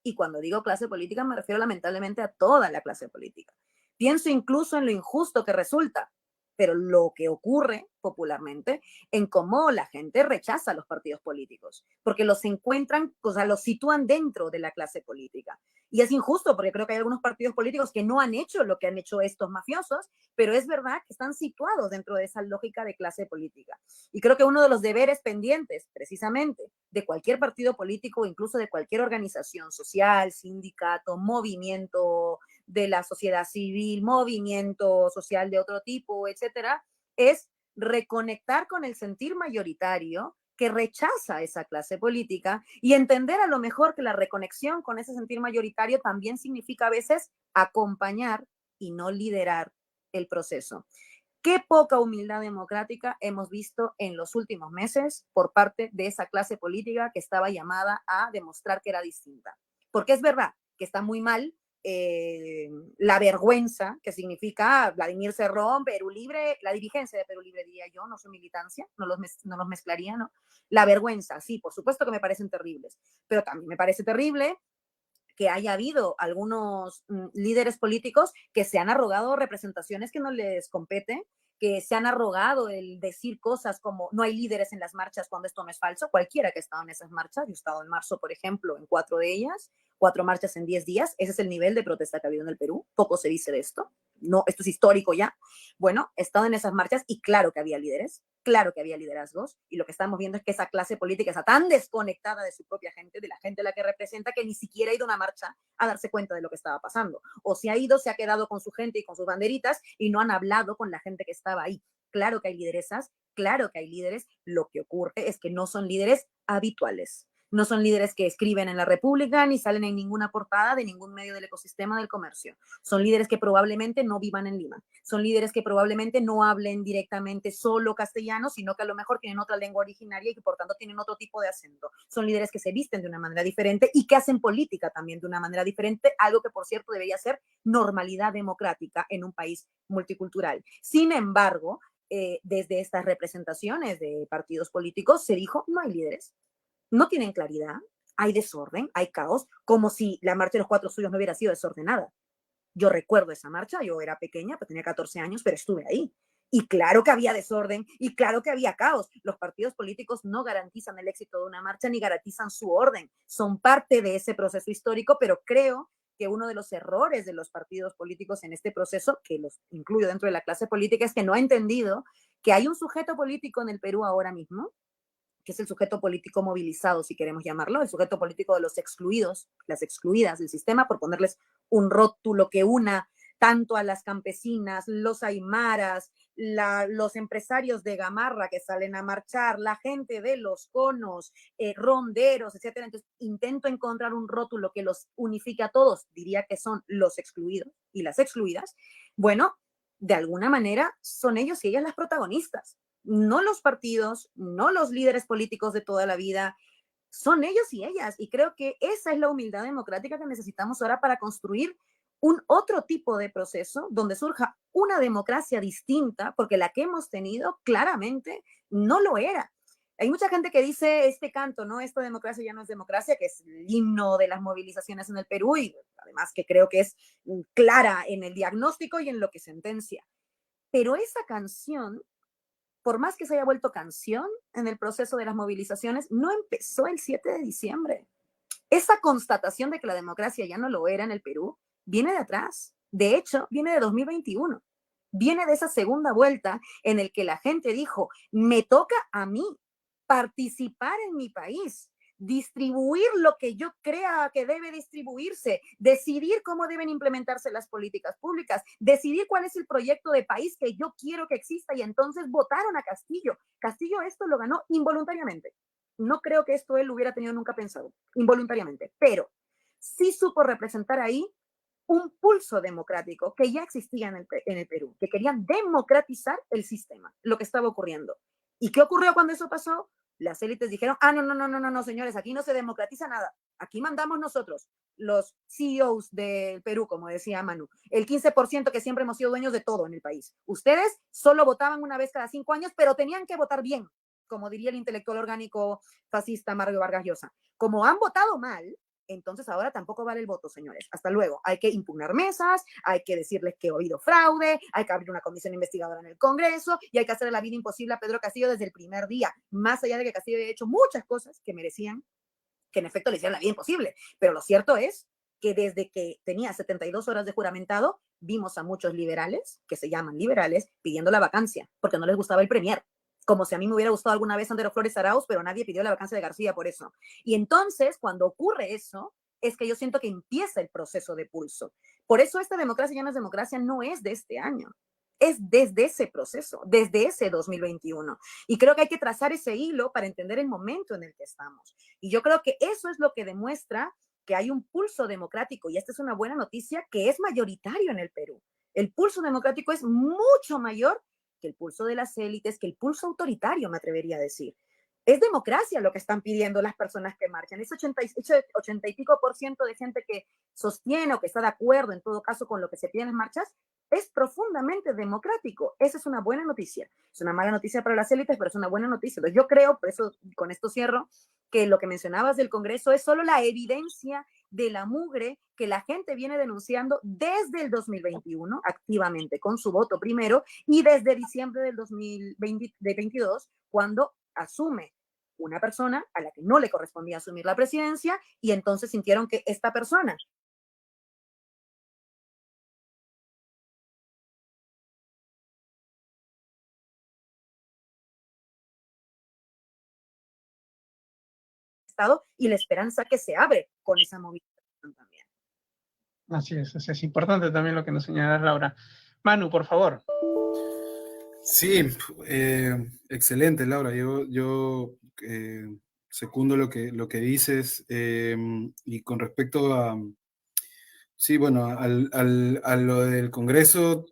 Y cuando digo clase política me refiero lamentablemente a toda la clase política. Pienso incluso en lo injusto que resulta, pero lo que ocurre popularmente en cómo la gente rechaza a los partidos políticos, porque los encuentran, o sea, los sitúan dentro de la clase política. Y es injusto porque creo que hay algunos partidos políticos que no han hecho lo que han hecho estos mafiosos, pero es verdad que están situados dentro de esa lógica de clase política. Y creo que uno de los deberes pendientes, precisamente, de cualquier partido político, incluso de cualquier organización social, sindicato, movimiento de la sociedad civil, movimiento social de otro tipo, etcétera, es reconectar con el sentir mayoritario que rechaza esa clase política y entender a lo mejor que la reconexión con ese sentir mayoritario también significa a veces acompañar y no liderar el proceso. Qué poca humildad democrática hemos visto en los últimos meses por parte de esa clase política que estaba llamada a demostrar que era distinta. Porque es verdad que está muy mal la vergüenza que significa Vladimir Cerrón, Perú Libre, la dirigencia de Perú Libre, diría yo, no su militancia, no los mezclaría, ¿no? La vergüenza, sí, por supuesto que me parecen terribles, pero también me parece terrible que haya habido algunos líderes políticos que se han arrogado representaciones que no les competen, que se han arrogado el decir cosas como no hay líderes en las marchas cuando esto no es falso. Cualquiera que ha estado en esas marchas, yo he estado en marzo, por ejemplo, en 4 de ellas, 4 marchas en 10 días, ese es el nivel de protesta que ha habido en el Perú, poco se dice de esto, no, esto es histórico ya. Bueno, he estado en esas marchas y claro que había líderes, claro que había liderazgos, y lo que estamos viendo es que esa clase política está tan desconectada de su propia gente, de la gente a la que representa, que ni siquiera ha ido a una marcha a darse cuenta de lo que estaba pasando. O si ha ido, se ha quedado con su gente y con sus banderitas y no han hablado con la gente que estaba ahí. Claro que hay lideresas, claro que hay líderes, lo que ocurre es que no son líderes habituales. No son líderes que escriben en la República ni salen en ninguna portada de ningún medio del ecosistema del comercio. Son líderes que probablemente no vivan en Lima. Son líderes que probablemente no hablen directamente solo castellano, sino que a lo mejor tienen otra lengua originaria y que por tanto tienen otro tipo de acento. Son líderes que se visten de una manera diferente y que hacen política también de una manera diferente, algo que por cierto debería ser normalidad democrática en un país multicultural. Sin embargo, desde estas representaciones de partidos políticos se dijo no hay líderes. No tienen claridad, hay desorden, hay caos, como si la marcha de los 4 suyos no hubiera sido desordenada. Yo recuerdo esa marcha, yo era pequeña, pues tenía 14 años, pero estuve ahí. Y claro que había desorden y claro que había caos. Los partidos políticos no garantizan el éxito de una marcha ni garantizan su orden. Son parte de ese proceso histórico, pero creo que uno de los errores de los partidos políticos en este proceso, que los incluyo dentro de la clase política, es que no ha entendido que hay un sujeto político en el Perú ahora mismo, que es el sujeto político movilizado, si queremos llamarlo, el sujeto político de los excluidos, las excluidas del sistema, por ponerles un rótulo que una tanto a las campesinas, los aymaras, los empresarios de Gamarra que salen a marchar, la gente de los conos, ronderos, etcétera. Entonces, intento encontrar un rótulo que los unifique a todos, diría que son los excluidos y las excluidas. Bueno, de alguna manera son ellos y ellas las protagonistas. No los partidos, no los líderes políticos de toda la vida, son ellos y ellas. Y creo que esa es la humildad democrática que necesitamos ahora para construir un otro tipo de proceso donde surja una democracia distinta, porque la que hemos tenido claramente no lo era. Hay mucha gente que dice este canto, ¿no? Esta democracia ya no es democracia, que es el himno de las movilizaciones en el Perú y además que creo que es clara en el diagnóstico y en lo que sentencia. Pero esa canción, por más que se haya vuelto canción en el proceso de las movilizaciones, no empezó el 7 de diciembre. Esa constatación de que la democracia ya no lo era en el Perú viene de atrás. De hecho, viene de 2021. Viene de esa segunda vuelta en el que la gente dijo, me toca a mí participar en mi país, distribuir lo que yo crea que debe distribuirse, decidir cómo deben implementarse las políticas públicas, decidir cuál es el proyecto de país que yo quiero que exista, y entonces votaron a Castillo. Castillo esto lo ganó involuntariamente. No creo que esto él lo hubiera tenido nunca pensado, involuntariamente, pero sí supo representar ahí un pulso democrático que ya existía en el Perú, que querían democratizar el sistema, lo que estaba ocurriendo. ¿Y qué ocurrió cuando eso pasó? Las élites dijeron, no, señores, aquí no se democratiza nada, aquí mandamos nosotros, los CEOs del Perú, como decía Manu, el 15% que siempre hemos sido dueños de todo en el país. Ustedes solo votaban una vez cada 5 años, pero tenían que votar bien, como diría el intelectual orgánico fascista Mario Vargas Llosa. Como han votado mal, entonces ahora tampoco vale el voto, señores. Hasta luego. Hay que impugnar mesas, hay que decirles que ha habido fraude, hay que abrir una comisión investigadora en el Congreso y hay que hacerle la vida imposible a Pedro Castillo desde el primer día, más allá de que Castillo haya hecho muchas cosas que merecían que en efecto le hicieran la vida imposible. Pero lo cierto es que desde que tenía 72 horas de juramentado, vimos a muchos liberales, que se llaman liberales, pidiendo la vacancia, porque no les gustaba el premier. Como si a mí me hubiera gustado alguna vez Sandro Flores Arauz, pero nadie pidió la vacancia de García por eso. Y entonces, cuando ocurre eso, es que yo siento que empieza el proceso de pulso. Por eso esta democracia ya no es democracia, no es de este año. Es desde ese proceso, desde ese 2021. Y creo que hay que trazar ese hilo para entender el momento en el que estamos. Y yo creo que eso es lo que demuestra que hay un pulso democrático, y esta es una buena noticia, que es mayoritario en el Perú. El pulso democrático es mucho mayor que el pulso de las élites, que el pulso autoritario, me atrevería a decir. Es democracia lo que están pidiendo las personas que marchan. Ese 80 y pico % de gente que sostiene o que está de acuerdo, en todo caso, con lo que se pide en las marchas, es profundamente democrático. Esa es una buena noticia. Es una mala noticia para las élites, pero es una buena noticia. Entonces yo creo, por eso con esto cierro, que lo que mencionabas del Congreso es solo la evidencia de la mugre que la gente viene denunciando desde el 2021 activamente con su voto primero y desde diciembre del 2022 cuando asume una persona a la que no le correspondía asumir la presidencia y entonces sintieron que esta persona estado y la esperanza que se abre con esa movilización también. Así es importante también lo que nos señala Laura. Manu, por favor. Sí, excelente, Laura. Yo secundo lo que dices. Y con respecto a, sí, bueno, a lo del Congreso,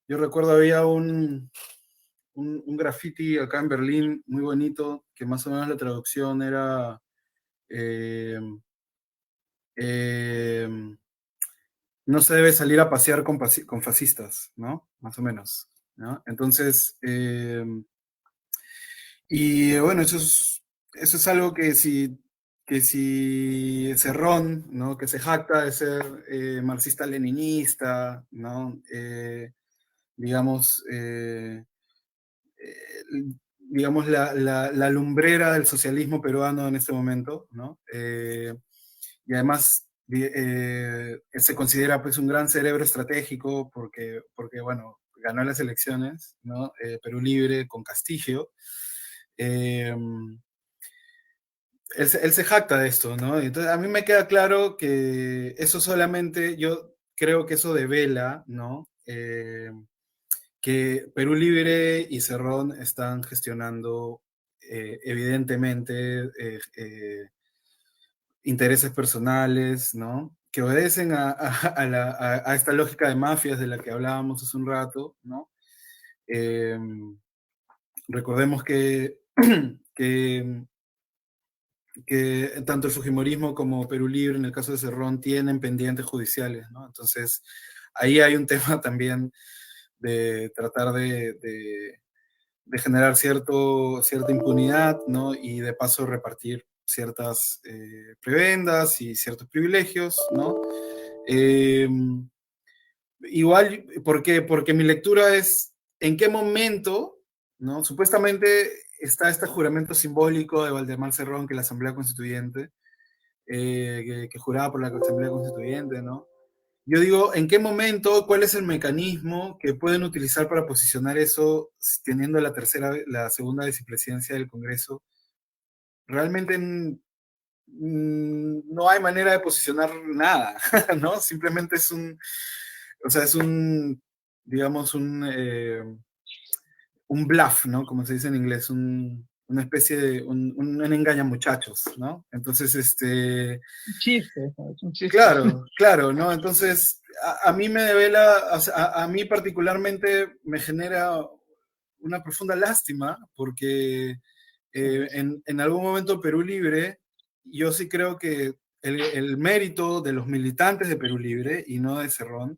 yo recuerdo había un graffiti acá en Berlín muy bonito, que más o menos la traducción era eh, eh, no se debe salir a pasear con fascistas, ¿no? Más o menos, ¿no? Entonces, y bueno, eso es algo que si Cerrón, ¿no? Que se jacta de ser marxista-leninista, ¿no? Digamos, digamos la lumbrera del socialismo peruano en este momento, ¿no? Y además se considera pues un gran cerebro estratégico porque bueno, ganó las elecciones, ¿no? Perú Libre con Castillo. Eh, él se jacta de esto, ¿no? Entonces a mí me queda claro que eso solamente, yo creo que eso devela, ¿no? Que Perú Libre y Cerrón están gestionando evidentemente intereses personales, ¿no? Que obedecen a esta lógica de mafias de la que hablábamos hace un rato, ¿no? Eh, recordemos que, que tanto el Fujimorismo como Perú Libre, en el caso de Cerrón, tienen pendientes judiciales, ¿no? Entonces, ahí hay un tema también de tratar de generar cierta impunidad, ¿no? Y de paso repartir ciertas prebendas y ciertos privilegios, ¿no? Eh, igual, ¿por qué? Porque mi lectura es en qué momento, ¿no? Supuestamente está este juramento simbólico de Valdemar Cerrón, que la Asamblea Constituyente, que juraba por la Asamblea Constituyente, ¿no? Yo digo, ¿en qué momento, cuál es el mecanismo que pueden utilizar para posicionar eso teniendo la segunda vicepresidencia del Congreso? Realmente no hay manera de posicionar nada, ¿no? Simplemente o sea, digamos, un bluff, ¿no? Como se dice en inglés, una especie de, un engañamuchachos, ¿no? Entonces, Un chiste, es un chiste. claro, ¿no? Entonces, a mí me devela, o sea, a mí particularmente me genera una profunda lástima porque en algún momento Perú Libre, yo sí creo que el mérito de los militantes de Perú Libre y no de Cerrón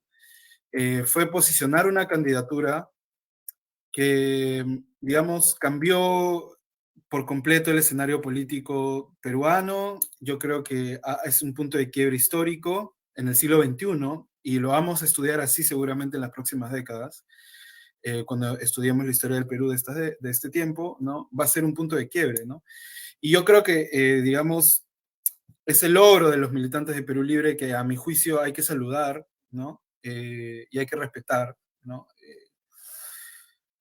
fue posicionar una candidatura que, digamos, cambió por completo el escenario político peruano. Yo creo que es un punto de quiebre histórico en el siglo XXI y lo vamos a estudiar así seguramente en las próximas décadas. Cuando estudiemos la historia del Perú de este tiempo, ¿no? Va a ser un punto de quiebre, ¿no? Y yo creo que, digamos, ese logro de los militantes de Perú Libre que a mi juicio hay que saludar, ¿no? Y hay que respetar, ¿no?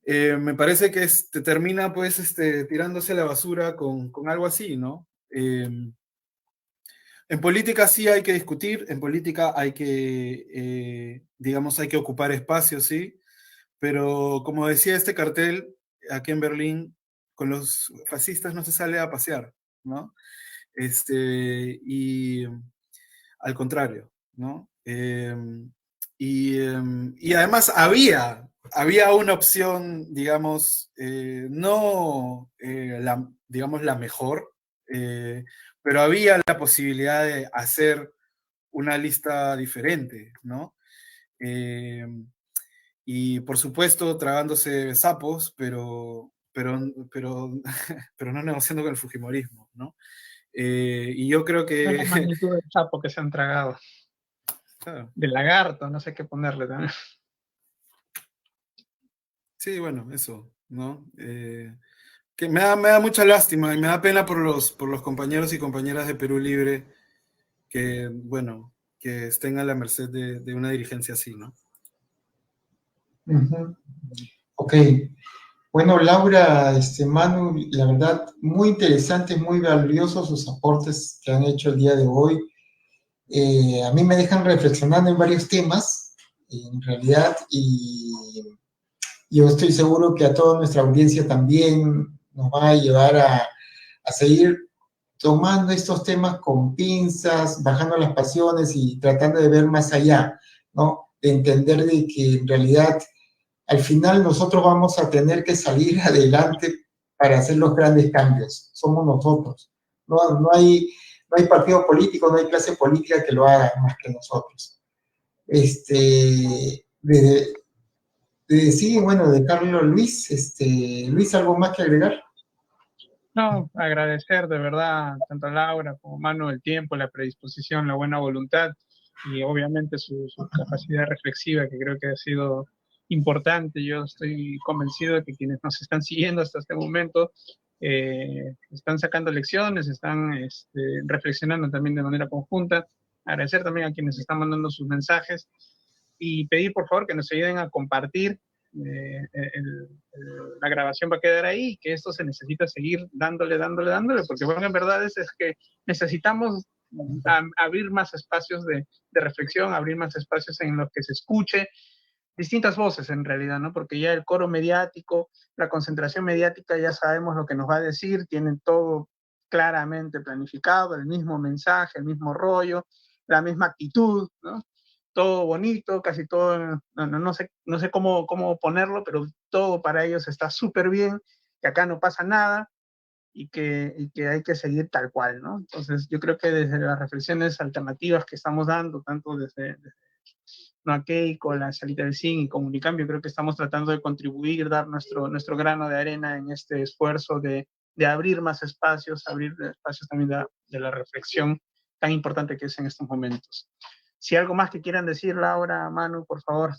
Me parece que termina pues tirándose a la basura con algo así, ¿no? En política sí hay que discutir, en política hay que, digamos, hay que ocupar espacios, sí, pero como decía este cartel aquí en Berlín, con los fascistas no se sale a pasear, ¿no? Y al contrario, ¿no? Y además había una opción, digamos, no, digamos, la mejor, pero había la posibilidad de hacer una lista diferente, ¿no? y por supuesto tragándose sapos, pero no negociando con el fujimorismo, ¿no? Y yo creo No es la que... magnitud del sapo que se han tragado. Claro. Del lagarto, no sé qué ponerle también. Sí, bueno, eso, ¿no? Que me da mucha lástima y me da pena por los compañeros y compañeras de Perú Libre que, bueno, que estén a la merced de una dirigencia así, ¿no? Ujú. Ok. Bueno, Laura, Manu, la verdad, muy interesantes, muy valiosos sus aportes que han hecho el día de hoy. A mí me dejan reflexionando en varios temas, en realidad, y yo estoy seguro que a toda nuestra audiencia también nos va a llevar a seguir tomando estos temas con pinzas, bajando las pasiones y tratando de ver más allá, ¿no? De entender de que en realidad al final nosotros vamos a tener que salir adelante para hacer los grandes cambios. Somos nosotros. No hay partido político, no hay clase política que lo haga más que nosotros. Sí, bueno, de Carlos Luis, Luis, ¿algo más que agregar? No, agradecer de verdad tanto a Laura como a Manu el tiempo, la predisposición, la buena voluntad y obviamente su capacidad reflexiva, que creo que ha sido importante. Yo estoy convencido de que quienes nos están siguiendo hasta este momento están sacando lecciones, están reflexionando también de manera conjunta. Agradecer también a quienes están mandando sus mensajes y pedir por favor que nos ayuden a compartir. La grabación va a quedar ahí, que esto se necesita seguir dándole, porque bueno, en verdad es que necesitamos abrir más espacios de reflexión, abrir más espacios en los que se escuche distintas voces en realidad, ¿no? Porque ya el coro mediático, la concentración mediática, ya sabemos lo que nos va a decir, tienen todo claramente planificado, el mismo mensaje, el mismo rollo, la misma actitud, ¿no? Todo bonito, casi todo, no sé cómo ponerlo, pero todo para ellos está súper bien, que acá no pasa nada y que hay que seguir tal cual, ¿no? Entonces yo creo que desde las reflexiones alternativas que estamos dando, tanto desde no con la salida del zinc y Comunicambio, creo que estamos tratando de contribuir, dar nuestro grano de arena en este esfuerzo de abrir más espacios, abrir espacios también de la reflexión tan importante que es en estos momentos. Si algo más que quieran decir, Laura, Manu, por favor.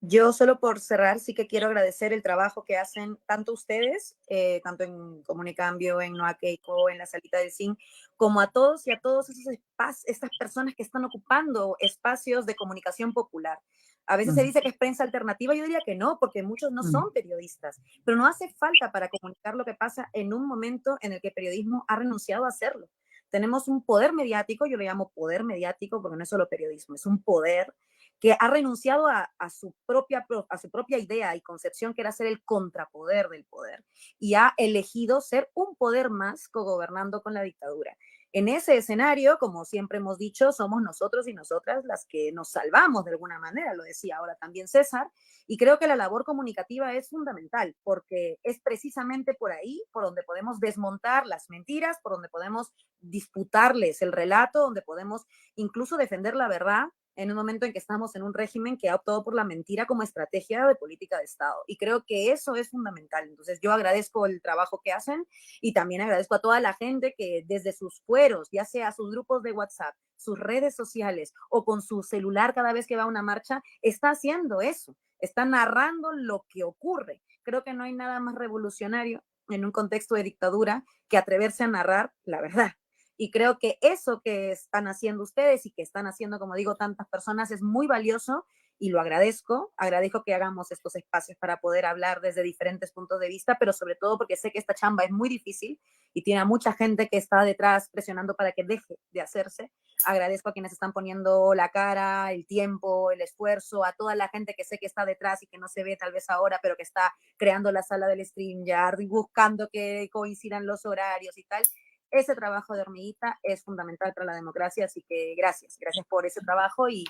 Yo solo por cerrar, sí que quiero agradecer el trabajo que hacen tanto ustedes, tanto en Comunicambio, en Noa Keiko, en la Salita del Zinc, como a todos y a todos estas personas que están ocupando espacios de comunicación popular. A veces se dice que es prensa alternativa, yo diría que no, porque muchos no son periodistas, pero no hace falta para comunicar lo que pasa en un momento en el que el periodismo ha renunciado a hacerlo. Tenemos un poder mediático, yo le llamo poder mediático porque no es solo periodismo, es un poder que ha renunciado a su propia idea y concepción, que era ser el contrapoder del poder, y ha elegido ser un poder más cogobernando con la dictadura. En ese escenario, como siempre hemos dicho, somos nosotros y nosotras las que nos salvamos de alguna manera, lo decía ahora también César, y creo que la labor comunicativa es fundamental, porque es precisamente por ahí por donde podemos desmontar las mentiras, por donde podemos disputarles el relato, donde podemos incluso defender la verdad en un momento en que estamos en un régimen que ha optado por la mentira como estrategia de política de Estado. Y creo que eso es fundamental. Entonces yo agradezco el trabajo que hacen y también agradezco a toda la gente que desde sus fueros, ya sea sus grupos de WhatsApp, sus redes sociales o con su celular cada vez que va a una marcha, está haciendo eso, está narrando lo que ocurre. Creo que no hay nada más revolucionario en un contexto de dictadura que atreverse a narrar la verdad. Y creo que eso que están haciendo ustedes y que están haciendo, como digo, tantas personas es muy valioso y lo agradezco. Agradezco que hagamos estos espacios para poder hablar desde diferentes puntos de vista, pero sobre todo porque sé que esta chamba es muy difícil y tiene a mucha gente que está detrás presionando para que deje de hacerse. Agradezco a quienes están poniendo la cara, el tiempo, el esfuerzo, a toda la gente que sé que está detrás y que no se ve tal vez ahora, pero que está creando la sala del StreamYard y buscando que coincidan los horarios y tal. Ese trabajo de hormiguita es fundamental para la democracia, así que gracias por ese trabajo y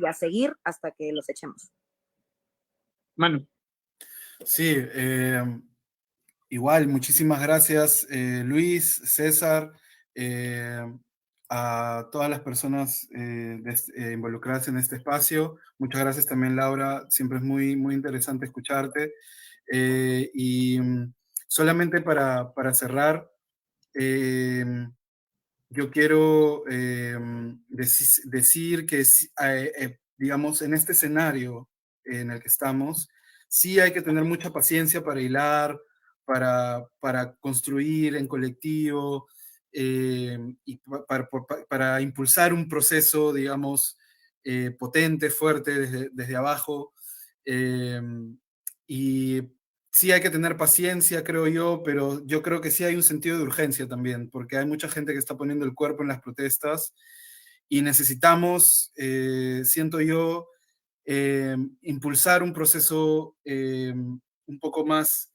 a seguir hasta que los echemos. Manu. Sí, igual, muchísimas gracias, Luis, César. a todas las personas involucradas en este espacio. Muchas gracias también, Laura. Siempre es muy, muy interesante escucharte. Solamente para cerrar, yo quiero decir que, digamos, en este escenario en el que estamos, sí hay que tener mucha paciencia para hilar, para construir en colectivo, y para impulsar un proceso, digamos, potente, fuerte desde abajo. Y sí hay que tener paciencia, creo yo, pero yo creo que sí hay un sentido de urgencia también, porque hay mucha gente que está poniendo el cuerpo en las protestas y necesitamos, siento yo, impulsar un proceso un poco más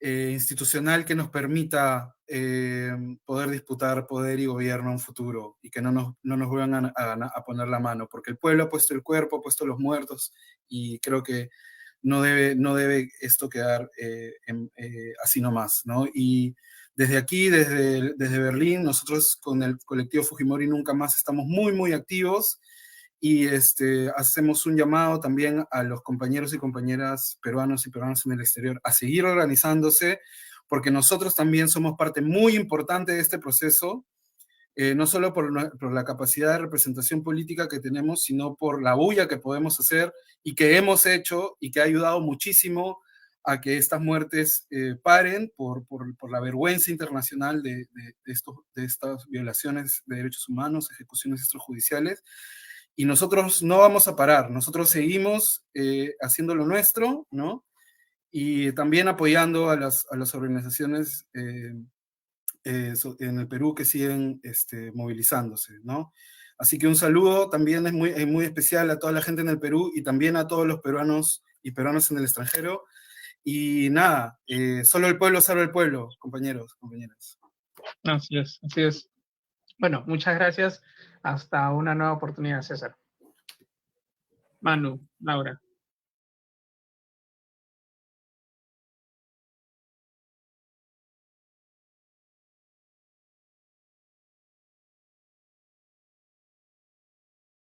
institucional que nos permita poder disputar poder y gobierno en un futuro y que no nos vuelvan a poner la mano, porque el pueblo ha puesto el cuerpo, ha puesto los muertos y creo que no debe esto quedar así nomás, ¿no? Y desde aquí, desde Berlín, nosotros con el colectivo Fujimori Nunca Más estamos muy, muy activos y hacemos un llamado también a los compañeros y compañeras peruanos y peruanas en el exterior a seguir organizándose, porque nosotros también somos parte muy importante de este proceso, no solo por la capacidad de representación política que tenemos, sino por la bulla que podemos hacer y que hemos hecho y que ha ayudado muchísimo a que estas muertes paren por la vergüenza internacional de estas violaciones de derechos humanos, ejecuciones extrajudiciales. Y nosotros no vamos a parar, nosotros seguimos haciendo lo nuestro, ¿no? Y también apoyando a las organizaciones en el Perú que siguen movilizándose, ¿no? Así que un saludo también es muy especial a toda la gente en el Perú y también a todos los peruanos y peruanas en el extranjero. Y nada, solo el pueblo salva el pueblo, compañeros, compañeras. Así es, así es. Bueno, muchas gracias. Hasta una nueva oportunidad, César. Manu, Laura.